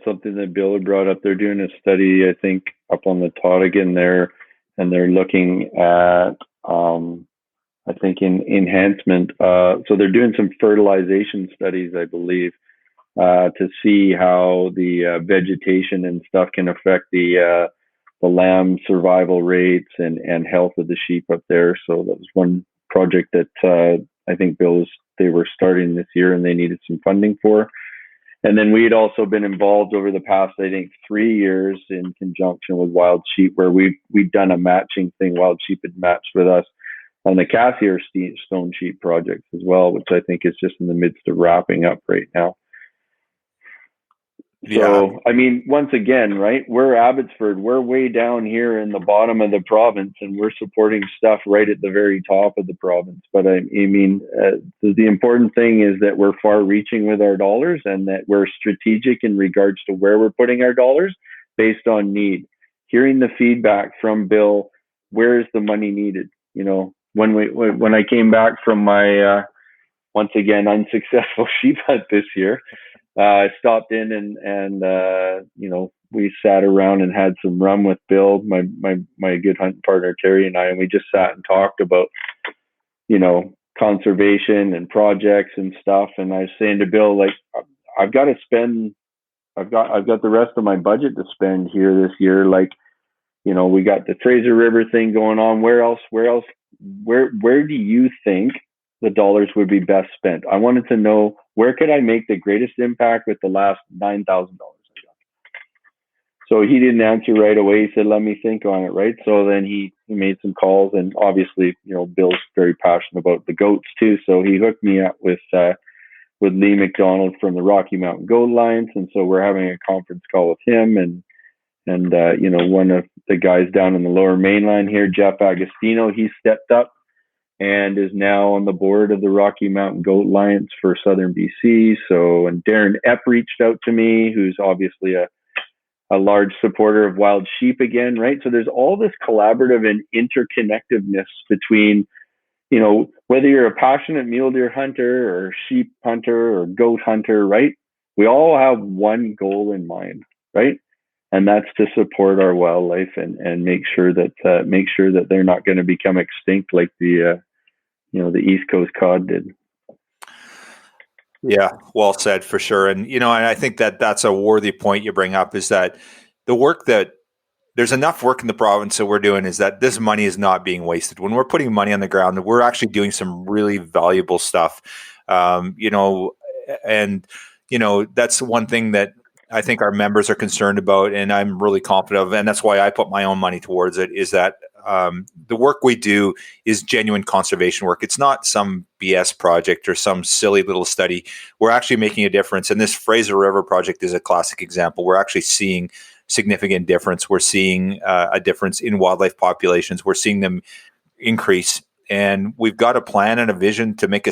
something that Bill had brought up. They're doing a study, I think, up on the Tottigan there, and they're looking at, I think, in enhancement. So they're doing some fertilization studies, I believe, to see how the vegetation and stuff can affect the lamb survival rates and health of the sheep up there. So that was one project that I think they were starting this year, and they needed some funding for. And then we had also been involved over the past, I think, 3 years in conjunction with Wild Sheep, where we'd done a matching thing. Wild Sheep had matched with us on the Cassiar Stone Sheep project as well, which I think is just in the midst of wrapping up right now. So, I mean, once again, right, we're Abbotsford. We're way down here in the bottom of the province, and we're supporting stuff right at the very top of the province. But I mean, the important thing is that we're far-reaching with our dollars, and that we're strategic in regards to where we're putting our dollars based on need. Hearing the feedback from Bill, where is the money needed? You know, when I came back from my once again unsuccessful sheep hunt this year, I stopped in and we sat around and had some rum with Bill, my good hunting partner Terry, and I, and we just sat and talked about, conservation and projects and stuff. And I was saying to Bill, like, I've got the rest of my budget to spend here this year. Like, we got the Fraser River thing going on. Where do you think the dollars would be best spent? I wanted to know, where could I make the greatest impact with the last $9,000 I got? So he didn't answer right away. He said, let me think on it, right? So then he made some calls, and obviously, Bill's very passionate about the goats too. So he hooked me up with Lee McDonald from the Rocky Mountain Goat Alliance. And so we're having a conference call with him, and And one of the guys down in the Lower Mainland here, Jeff Agostino, he stepped up and is now on the board of the Rocky Mountain Goat Alliance for Southern BC. So, and Darren Epp reached out to me, who's obviously a large supporter of wild sheep again, right? So there's all this collaborative and interconnectedness between, whether you're a passionate mule deer hunter or sheep hunter or goat hunter, right? We all have one goal in mind, right? And that's to support our wildlife and make sure that they're not going to become extinct like the East Coast cod did. Yeah, well said for sure. And, and I think that's a worthy point you bring up, is that there's enough work in the province that we're doing, is that this money is not being wasted. When we're putting money on the ground, we're actually doing some really valuable stuff. That's one thing that I think our members are concerned about, and I'm really confident of, and that's why I put my own money towards it, is that the work we do is genuine conservation work. It's not some BS project or some silly little study. We're actually making a difference. And this Fraser River project is a classic example. We're actually seeing significant difference. We're seeing a difference in wildlife populations. We're seeing them increase. And we've got a plan and a vision to make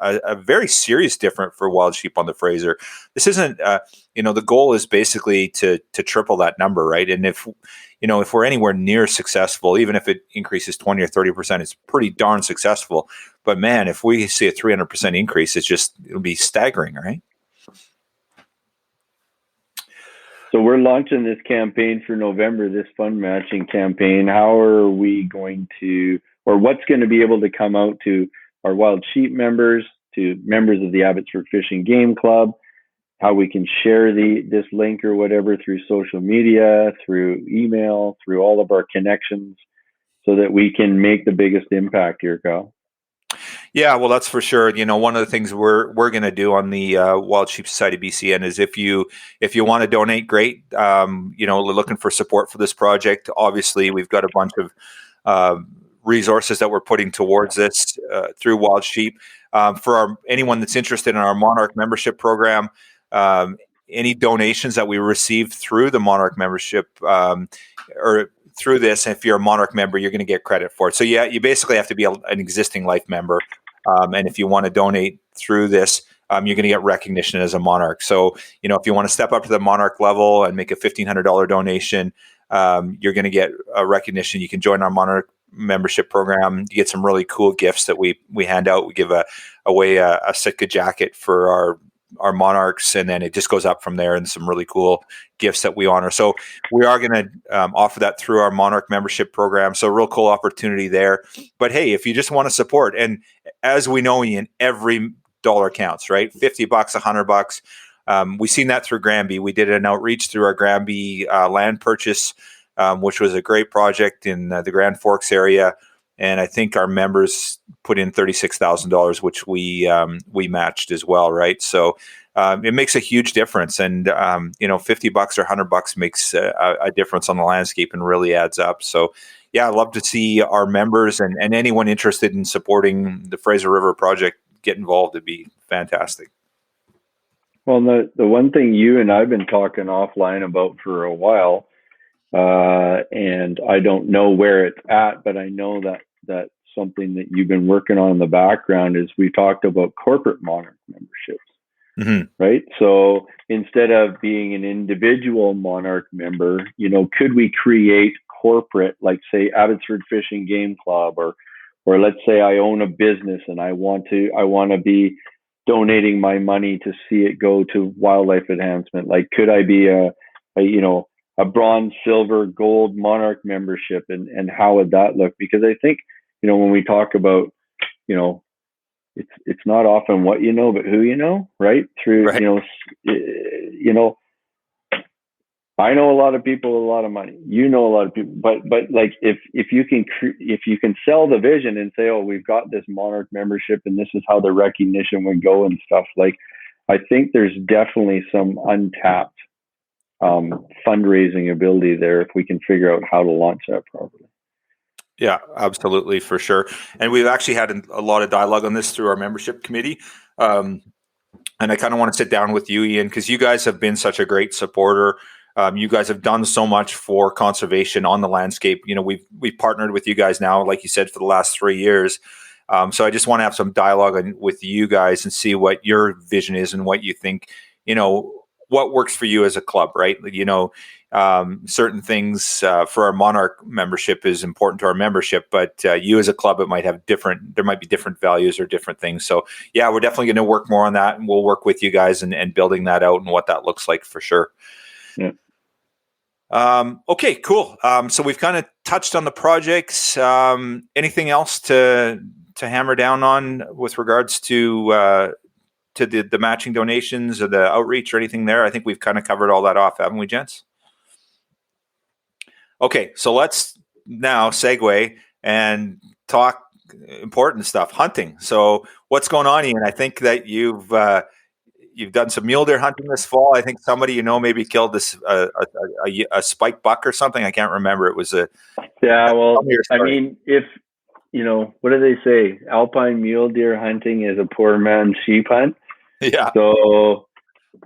a very serious difference for wild sheep on the Fraser. This isn't, the goal is basically to triple that number, right? And if we're anywhere near successful, even if it increases 20 or 30%, it's pretty darn successful. But man, if we see a 300% increase, it'll be staggering, right? So we're launching this campaign for November, this fund matching campaign. How are we going to, or what's going to be able to come out to our wild sheep members, to members of the Abbotsford Fish and Game Club, how we can share this link or whatever through social media, through email, through all of our connections, so that we can make the biggest impact here, Kyle. Yeah, well, that's for sure. One of the things we're going to do on the Wild Sheep Society BCN is if you want to donate, great. Looking for support for this project. Obviously, we've got a bunch of resources that we're putting towards this through Wild Sheep. For anyone that's interested in our Monarch membership program, any donations that we receive through the Monarch membership or through this, if you're a Monarch member, you're going to get credit for it. So yeah, you basically have to be an existing life member. And if you want to donate through this, you're going to get recognition as a Monarch. So, if you want to step up to the Monarch level and make a $1,500 donation, you're going to get a recognition. You can join our Monarch membership program. You get some really cool gifts that we hand out. We give away a Sitka jacket for our Monarchs, and then it just goes up from there, and some really cool gifts that we honor. So we are going to offer that through our Monarch membership program. So real cool opportunity there. But hey, if you just want to support, and as we know, Ian, every dollar counts, right? $50, $100. We've seen that through Granby. We did an outreach through our Granby land purchase, which was a great project in the Grand Forks area. And I think our members put in $36,000, which we matched as well, right? So it makes a huge difference, and $50 or $100 makes a difference on the landscape and really adds up. So yeah, I'd love to see our members and anyone interested in supporting the Fraser River project get involved. It'd be fantastic. Well, the one thing you and I've been talking offline about for a while, and I don't know where it's at, but I know that something that you've been working on in the background is we talked about corporate Monarch memberships, right? So instead of being an individual Monarch member, could we create corporate, like say Abbotsford Fish and Game Club, or let's say I own a business and I want to be donating my money to see it go to wildlife enhancement. Like, could I be a bronze, silver, gold Monarch membership, and how would that look? Because I think, when we talk about, it's not often what you know, but who you know, right? Through, right. I know a lot of people with a lot of money. You know a lot of people, but like if you can sell the vision and say, oh, we've got this Monarch membership and this is how the recognition would go and stuff. Like, I think there's definitely some untapped fundraising ability there if we can figure out how to launch that properly. Yeah, absolutely, for sure. And we've actually had a lot of dialogue on this through our membership committee. And I kind of want to sit down with you, Ian, because you guys have been such a great supporter You guys have done so much for conservation on the landscape. We've partnered with you guys now, like you said, for the last 3 years. So I just want to have some dialogue with you guys and see what your vision is and what you think, what works for you as a club, right? Certain things for our Monarch membership is important to our membership, but you as a club, there might be different values or different things. So yeah, we're definitely going to work more on that, and we'll work with you guys and building that out and what that looks like for sure. Yeah. Okay, cool. So we've kind of touched on the projects. Anything else to hammer down on with regards to the matching donations or the outreach or anything there? I think we've kind of covered all that off, haven't we, gents? Okay, so let's now segue and talk important stuff, hunting. So what's going on, Ian? I think that you've done some mule deer hunting this fall. I think somebody maybe killed this a spike buck or something. I can't remember. It was Well, I mean, if what do they say? Alpine mule deer hunting is a poor man's sheep hunt. Yeah. So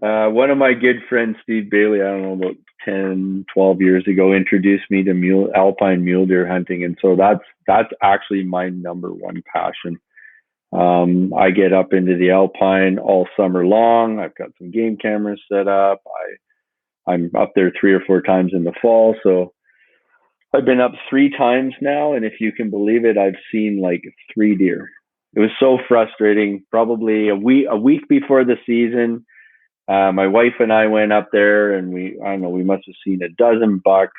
one of my good friends, Steve Bailey, I don't know, about 10, 12 years ago, introduced me to alpine mule deer hunting. And so that's actually my number one passion. I get up into the alpine all summer long. I've got some game cameras set up. I'm up there 3 or 4 times in the fall. So I've been up 3 times now. And if you can believe it, I've seen like 3 deer. It was so frustrating. Probably a week before the season, my wife and I went up there, and we must have seen a dozen bucks,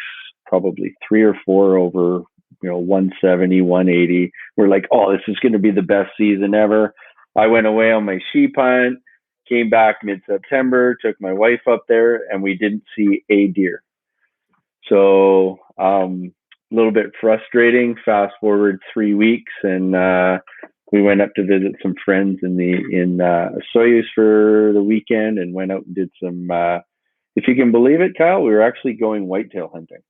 probably 3 or 4 over 170, 180. We're like, oh, this is going to be the best season ever. I went away on my sheep hunt, came back mid-September, took my wife up there, and we didn't see a deer. So a little bit frustrating. Fast forward 3 weeks, and we went up to visit some friends in Soyuz for the weekend, and went out and did some. If you can believe it, Kyle, we were actually going whitetail hunting.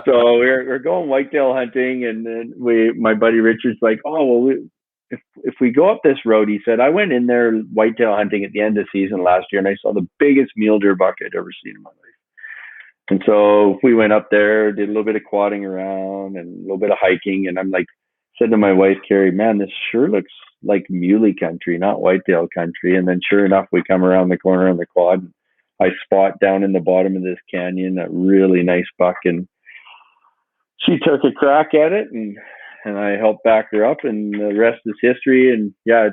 So we're going whitetail hunting, and then my buddy Richard's like, oh well, if we go up this road, he said, I went in there whitetail hunting at the end of the season last year, and I saw the biggest mule deer buck I'd ever seen in my life. And so we went up there, did a little bit of quadding around and a little bit of hiking, and I'm like, said to my wife Carrie, man, this sure looks like muley country, not whitetail country. And then sure enough, we come around the corner on the quad. I spot down in the bottom of this canyon a really nice buck, and she took a crack at it, and I helped back her up, and the rest is history. And yeah,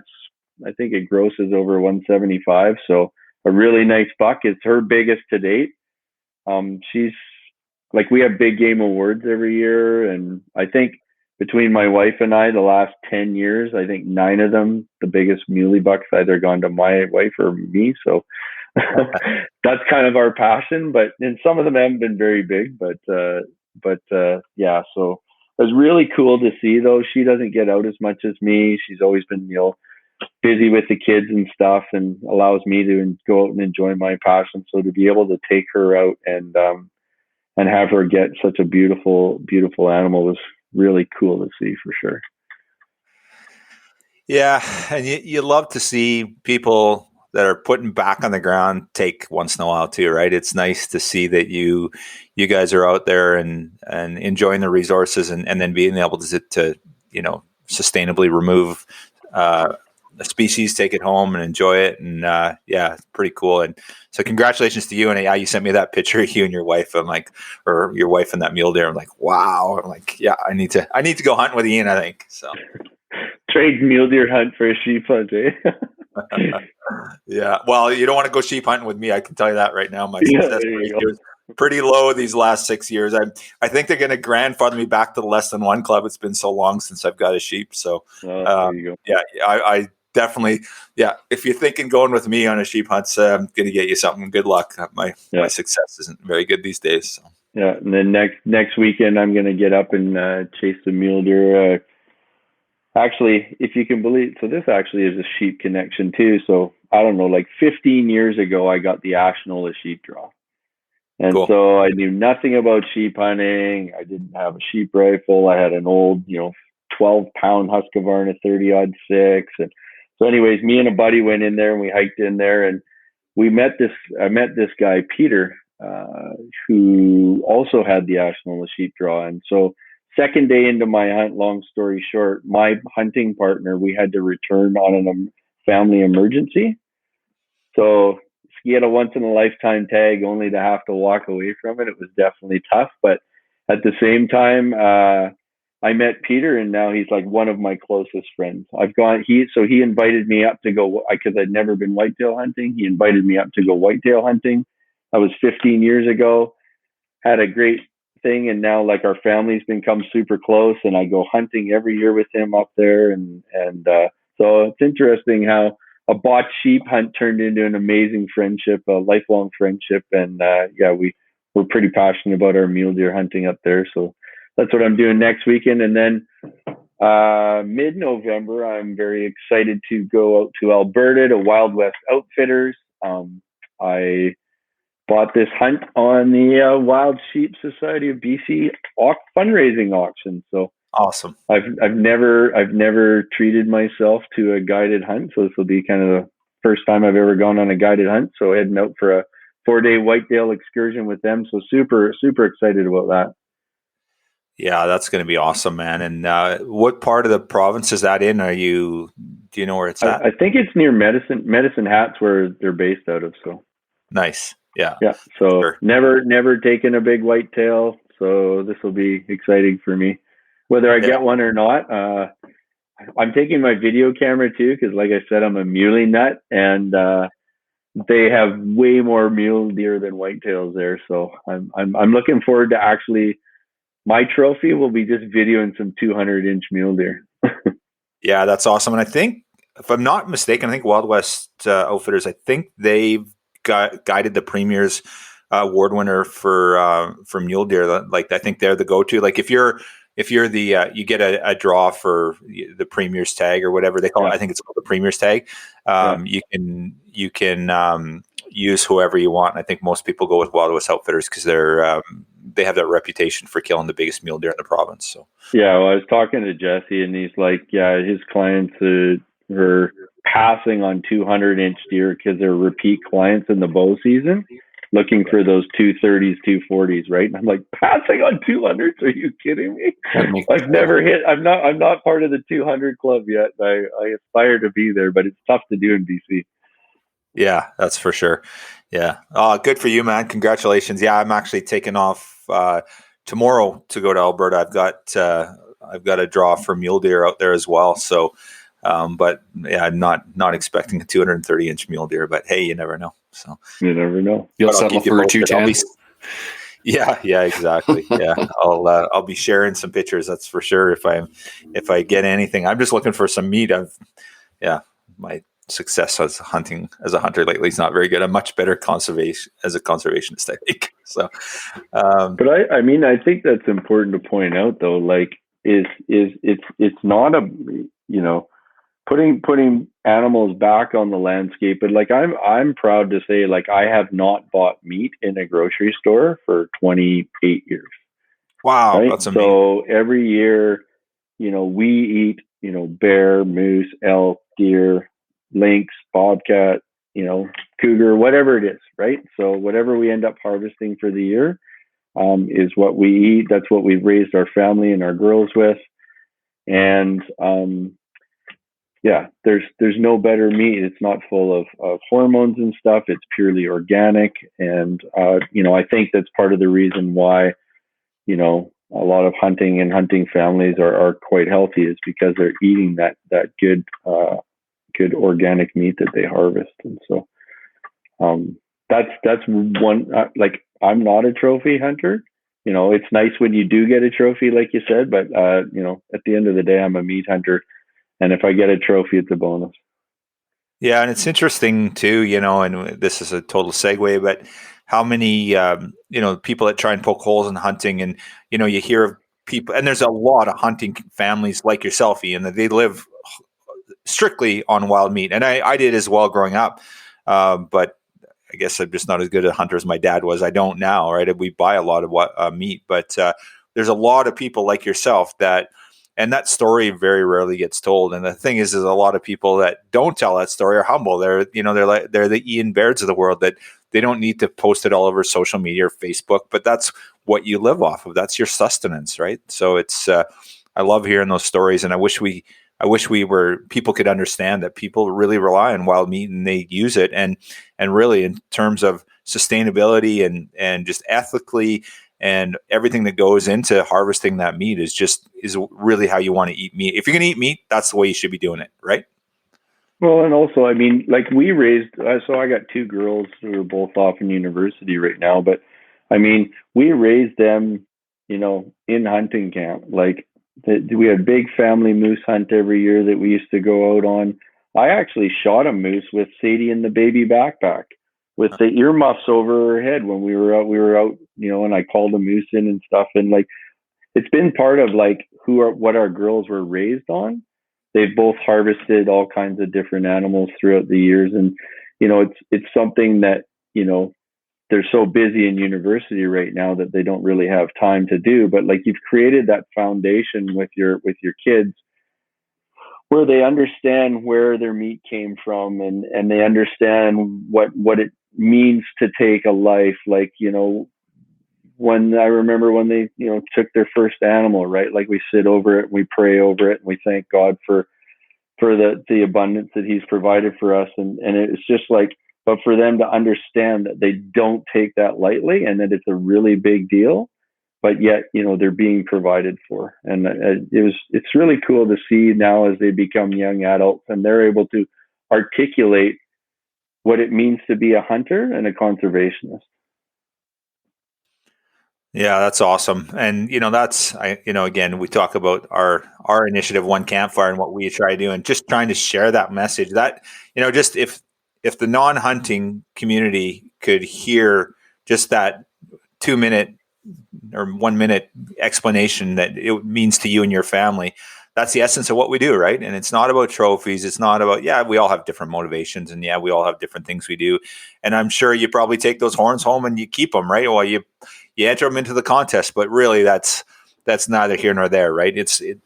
I think it grosses over 175. So a really nice buck. It's her biggest to date. She's like, we have big game awards every year, and I think between my wife and I, the last 10 years, I think 9 of them, the biggest muley bucks either gone to my wife or me. So that's kind of our passion, and some of them haven't been very big, but yeah, so it was really cool to see though. She doesn't get out as much as me. She's always been, busy with the kids and stuff, and allows me to go out and enjoy my passion. So to be able to take her out and have her get such a beautiful, beautiful animal was really cool to see for sure. Yeah, and you love to see people that are putting back on the ground take once in a while too, right? It's nice to see that you guys are out there and enjoying the resources, and then being able to sustainably remove a species, take it home and enjoy it. And yeah, it's pretty cool. And so congratulations to you. And yeah, you sent me that picture of you and your wife. I'm like, or your wife and that mule deer. I'm like, wow. I'm like, yeah, I need to go hunt with Ian, I think. So trade mule deer hunt for a sheep hunt, eh? Yeah. Well, you don't want to go sheep hunting with me. I can tell you that right now. My success ratio is pretty low these last 6 years. I think they're going to grandfather me back to the less than one club. It's been so long since I've got a sheep. So there you go. Yeah, I definitely, yeah. If you're thinking going with me on a sheep hunt, I'm going to get you something. Good luck. My success isn't very good these days. So. Yeah, and then next weekend I'm going to get up and chase the mule deer. Actually, if you can believe, so this actually is a sheep connection too. So I don't know, like 15 years ago, I got the Ashnola sheep draw. And cool. So I knew nothing about sheep hunting. I didn't have a sheep rifle. I had an old, 12-pound Husqvarna 30-06. And so anyways, me and a buddy went in there and we hiked in there, and I met this guy, Peter, who also had the Ashland sheep draw. And so, second day into my hunt, long story short, my hunting partner, we had to return on a family emergency. So he had a once in a lifetime tag only to have to walk away from it. It was definitely tough. But at the same time, I met Peter, and now he's like one of my closest friends. He invited me up to go, because I'd never been whitetail hunting. He invited me up to go whitetail hunting. That was 15 years ago. Had a great thing, and now like our family's become super close, and I go hunting every year with him up there, and so it's interesting how a botched sheep hunt turned into an amazing friendship, a lifelong friendship, and we're pretty passionate about our mule deer hunting up there. So that's what I'm doing next weekend, and then mid-November, I'm very excited to go out to Alberta to Wild West Outfitters. I bought this hunt on the Wild Sheep Society of BC fundraising auction. So awesome! I've never treated myself to a guided hunt, so this will be kind of the first time I've ever gone on a guided hunt. So heading out for a 4-day whitetail excursion with them. So super excited about that. Yeah, that's going to be awesome, man. And what part of the province is that in? Do you know where it's at? I think it's near Medicine Hat's where they're based out of. So nice. Yeah. So sure. never taken a big whitetail. So this will be exciting for me, whether I get one or not. I'm taking my video camera too, because like I said, I'm a muley nut, and they have way more mule deer than whitetails there. So I'm looking forward to actually. My trophy will be just videoing some 200-inch mule deer. Yeah, that's awesome. And I think, if I'm not mistaken, I think Wild West Outfitters, I think they've guided the Premier's award winner for mule deer. Like, I think they're the go-to. Like, if you're the you get a draw for the Premier's tag or whatever they call it. I think it's called the Premier's tag. You can use whoever you want. And I think most people go with Wild West Outfitters because they have that reputation for killing the biggest mule deer in the province. So yeah, well, I was talking to Jesse, and he's like, yeah, his clients are passing on 200-inch deer because they're repeat clients in the bow season, looking for those 230s, 240s, right? And I'm like, passing on 200s? Are you kidding me? I've never hit. I'm not part of the 200 club yet. I aspire to be there, but it's tough to do in BC. Yeah, that's for sure. Yeah. Good for you, man. Congratulations. Yeah, I'm actually taking off tomorrow to go to Alberta. I've got a draw for mule deer out there as well. So, but yeah, I'm not expecting a 230-inch mule deer, but hey, you never know. So you never know. You'll settle for a 210. Yeah, exactly. Yeah, I'll be sharing some pictures. That's for sure. If I get anything, I'm just looking for some meat. My success as a hunter lately is not very good. I'm much better as a conservationist, I think. So, but I think that's important to point out, though. Like, it's not a putting animals back on the landscape, but like I'm proud to say, like, I have not bought meat in a grocery store for 28 years. Wow, right? That's amazing. So every year, we eat, bear, moose, elk, deer, lynx, bobcat, cougar, whatever it is, right? So whatever we end up harvesting for the year is what we eat. That's what we've raised our family and our girls with. And there's no better meat. It's not full of hormones and stuff. It's purely organic. And, I think that's part of the reason why, a lot of hunting families are quite healthy, is because they're eating that good organic meat that they harvest. And so that's one, like, I'm not a trophy hunter. It's nice when you do get a trophy, like you said, but at the end of the day, I'm a meat hunter, and if I get a trophy, it's a bonus. Yeah, and it's interesting too, and this is a total segue, but how many people that try and poke holes in hunting, and you hear of people, and there's a lot of hunting families like yourself, Ian, that they live strictly on wild meat, and I did as well growing up, but I guess I'm just not as good a hunter as my dad was. I don't now, right? We buy a lot of meat, but there's a lot of people like yourself and that story very rarely gets told. And the thing is a lot of people that don't tell that story are humble. They're the Ian Bairds of the world that they don't need to post it all over social media or Facebook, but that's what you live off of. That's your sustenance, right? So it's I love hearing those stories, and I wish people could understand that people really rely on wild meat and they use it, and really in terms of sustainability and just ethically and everything that goes into harvesting that meat is really how you want to eat meat. If you're going to eat meat, that's the way you should be doing it, right? Well, and also, I mean, like we raised, so I got two girls who are both off in university right now, but I mean, we raised them, in hunting camp. Like we had a big family moose hunt every year that we used to go out on. I actually shot a moose with Sadie in the baby backpack with the earmuffs over her head when we were out. We were out, and I called a moose in and stuff. And like, it's been part of like what our girls were raised on. They've both harvested all kinds of different animals throughout the years, and it's something that they're so busy in university right now that they don't really have time to do. But like you've created that foundation with your kids, where they understand where their meat came from, and they understand what it means to take a life. Like when I remember when they, took their first animal, right? Like we sit over it, we pray over it, and we thank God for the abundance that He's provided for us. And it's just like, but for them to understand that they don't take that lightly and that it's a really big deal, but yet, they're being provided for. And it's really cool to see now as they become young adults and they're able to articulate what it means to be a hunter and a conservationist. Yeah, that's awesome. And, again, we talk about our initiative, One Campfire, and what we try to do, and just trying to share that message that, just if the non-hunting community could hear just that 2-minute or 1-minute explanation that it means to you and your family, that's the essence of what we do, right? And it's not about trophies. It's not about, we all have different motivations, and we all have different things we do. And I'm sure you probably take those horns home and you keep them, right? Well, you enter them into the contest, but really that's neither here nor there, right?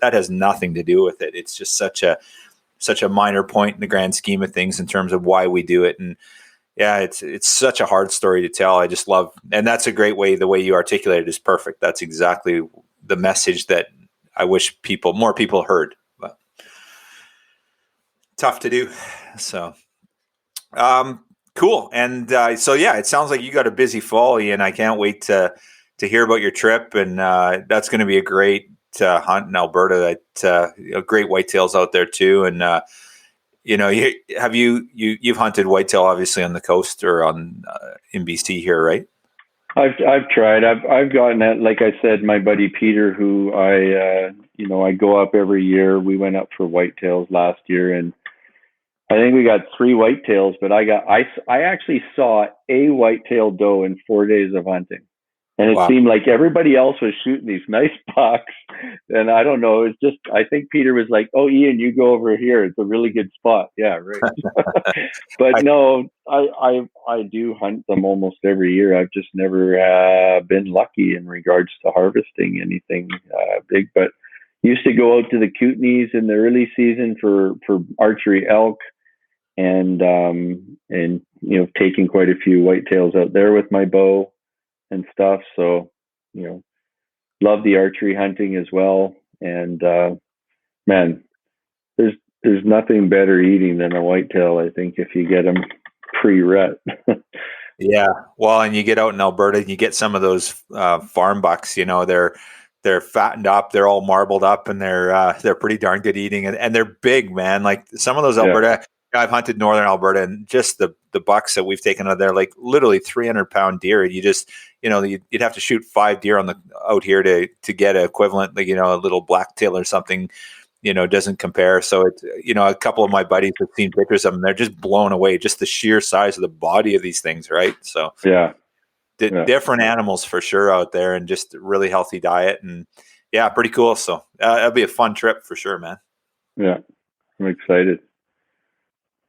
That has nothing to do with it. It's just such a minor point in the grand scheme of things in terms of why we do it. And it's such a hard story to tell. I just love, and that's a great way. The way you articulate it is perfect. That's exactly the message that I wish more people heard, but tough to do. So, cool. And it sounds like you got a busy fall, Ian. I can't wait to hear about your trip, and that's going to be a great hunt in Alberta. That great whitetails out there too, and you've hunted whitetail obviously on the coast or on in BC here, right? I've tried. I've gotten that. Like I said, my buddy Peter, who I go up every year. We went up for whitetails last year, and I think we got 3 whitetails. But I actually saw a whitetail doe in 4 days of hunting, and it seemed like everybody else was shooting these nice bucks. And I don't know. It's just I think Peter was like, "Oh, Ian, you go over here. It's a really good spot." Yeah, right. But no, I do hunt them almost every year. I've just never been lucky in regards to harvesting anything big. But used to go out to the Kootenays in the early season for archery elk, and taking quite a few whitetails out there with my bow and stuff. So love the archery hunting as well. And man, there's nothing better eating than a whitetail, I think, if you get them pre-rut. Yeah. Well, and you get out in Alberta and you get some of those farm bucks, they're fattened up, they're all marbled up, and they're pretty darn good eating, and they're big, man. Like some of those Alberta, I've hunted northern Alberta, and just the bucks that we've taken out there, like literally 300-pound deer. You just, you'd have to shoot 5 deer out here to get an equivalent, like, a little blacktail or something, doesn't compare. So it's, a couple of my buddies have seen pictures of them. They're just blown away, just the sheer size of the body of these things. Right. So different animals for sure out there, and just a really healthy diet, and pretty cool. So that'll be a fun trip for sure, man. Yeah. I'm excited.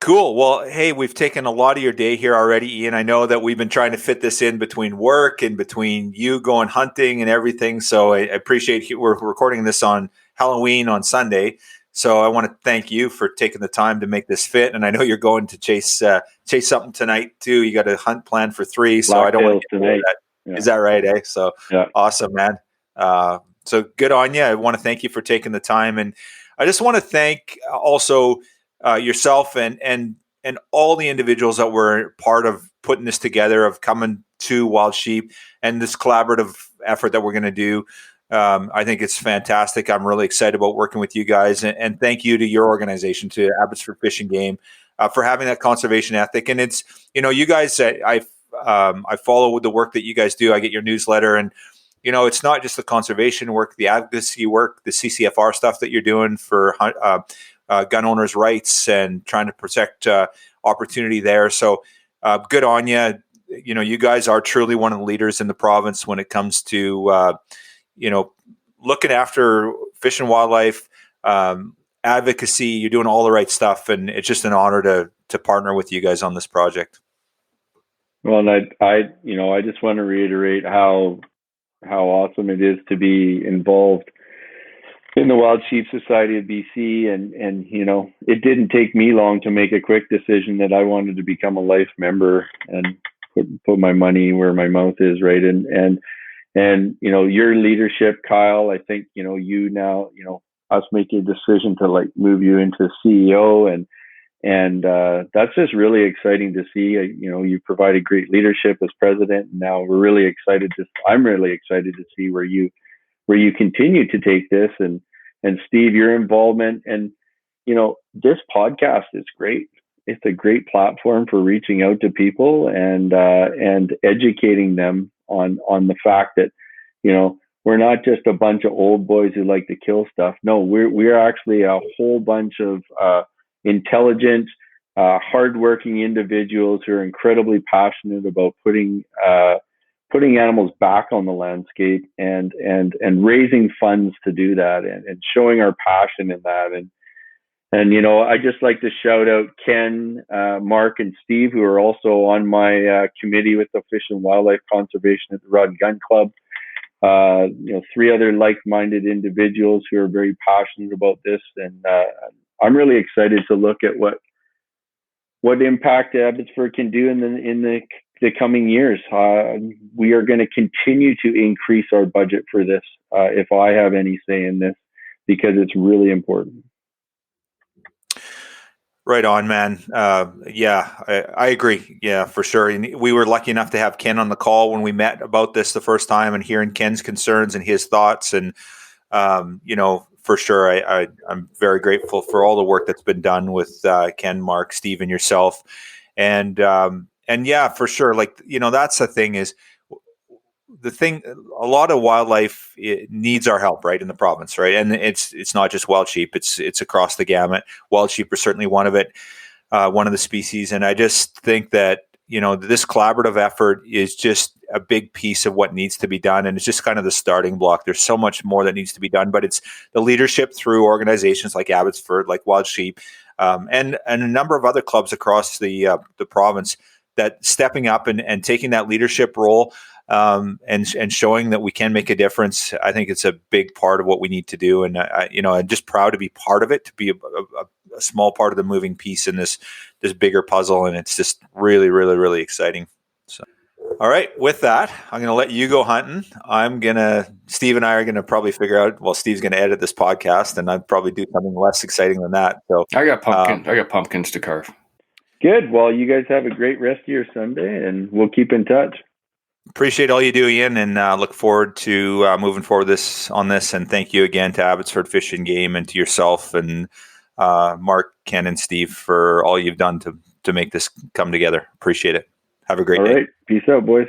Cool. Well, hey, we've taken a lot of your day here already, Ian. I know that we've been trying to fit this in between work and between you going hunting and everything. So I appreciate we're recording this on Halloween on Sunday. So I want to thank you for taking the time to make this fit. And I know you're going to chase something tonight too. You got a hunt planned for 3, so I don't want to get tonight. That. Yeah. Is that right? So yeah. Awesome, man. So good on you. I want to thank you for taking the time, and I just want to thank also yourself and all the individuals that were part of putting this together, of coming to Wild Sheep and this collaborative effort that we're going to do. I think it's fantastic. I'm really excited about working with you guys, and thank you to your organization, to Abbotsford Fish and Game, for having that conservation ethic. And it's, you guys, I follow the work that you guys do. I get your newsletter, and it's not just the conservation work, the advocacy work, the CCFR stuff that you're doing for gun owners' rights and trying to protect opportunity there. So good on you. You guys are truly one of the leaders in the province when it comes to looking after fish and wildlife, advocacy. You're doing all the right stuff, and it's just an honor to partner with you guys on this project. Well, and I just want to reiterate how awesome it is to be involved in the Wild Sheep Society of BC, and it didn't take me long to make a quick decision that I wanted to become a life member and put my money where my mouth is, right? And your leadership, Kyle, I think, you now, us making a decision to move you into CEO, and that's just really exciting to see. You provided great leadership as president, and now I'm really excited to see where you continue to take this, and Steve, your involvement, and this podcast is great. It's a great platform for reaching out to people and educating them on the fact that, we're not just a bunch of old boys who like to kill stuff. No, we're actually a whole bunch of intelligent, hardworking individuals who are incredibly passionate about putting animals back on the landscape and raising funds to do that, and showing our passion in that. And I just like to shout out Ken, Mark, and Steve, who are also on my committee with the Fish and Wildlife Conservation at the Rod and Gun Club. 3 other like-minded individuals who are very passionate about this, and I'm really excited to look at what impact Abbotsford can do in the coming years. We are going to continue to increase our budget for this, if I have any say in this, because it's really important. Right on, man. I agree. Yeah, for sure. And we were lucky enough to have Ken on the call when we met about this the first time, and hearing Ken's concerns and his thoughts. And, for sure, I'm very grateful for all the work that's been done with Ken, Mark, Steve, and yourself. And yeah, for sure. That's the thing is, a lot of wildlife needs our help, right, in the province, right? And it's not just wild sheep; it's across the gamut. Wild sheep are certainly one of the species, and I just think that this collaborative effort is just a big piece of what needs to be done, and it's just kind of the starting block. There's so much more that needs to be done, but it's the leadership through organizations like Abbotsford, like Wild Sheep, and a number of other clubs across the province that stepping up and taking that leadership role. And showing that we can make a difference. I think it's a big part of what we need to do, and I'm just proud to be part of it, to be a small part of the moving piece in this bigger puzzle, and it's just really, really, really exciting. So, all right, with that, I'm going to let you go hunting. Steve and I are going to probably figure out. Well, Steve's going to edit this podcast, and I'd probably do something less exciting than that. So I got pumpkins to carve. Good. Well, you guys have a great rest of your Sunday, and we'll keep in touch. Appreciate all you do, Ian, and look forward to moving forward on this. And thank you again to Abbotsford Fish and Game, and to yourself and Mark, Ken, and Steve for all you've done to make this come together. Appreciate it. Have a great day. All right. Peace out, boys.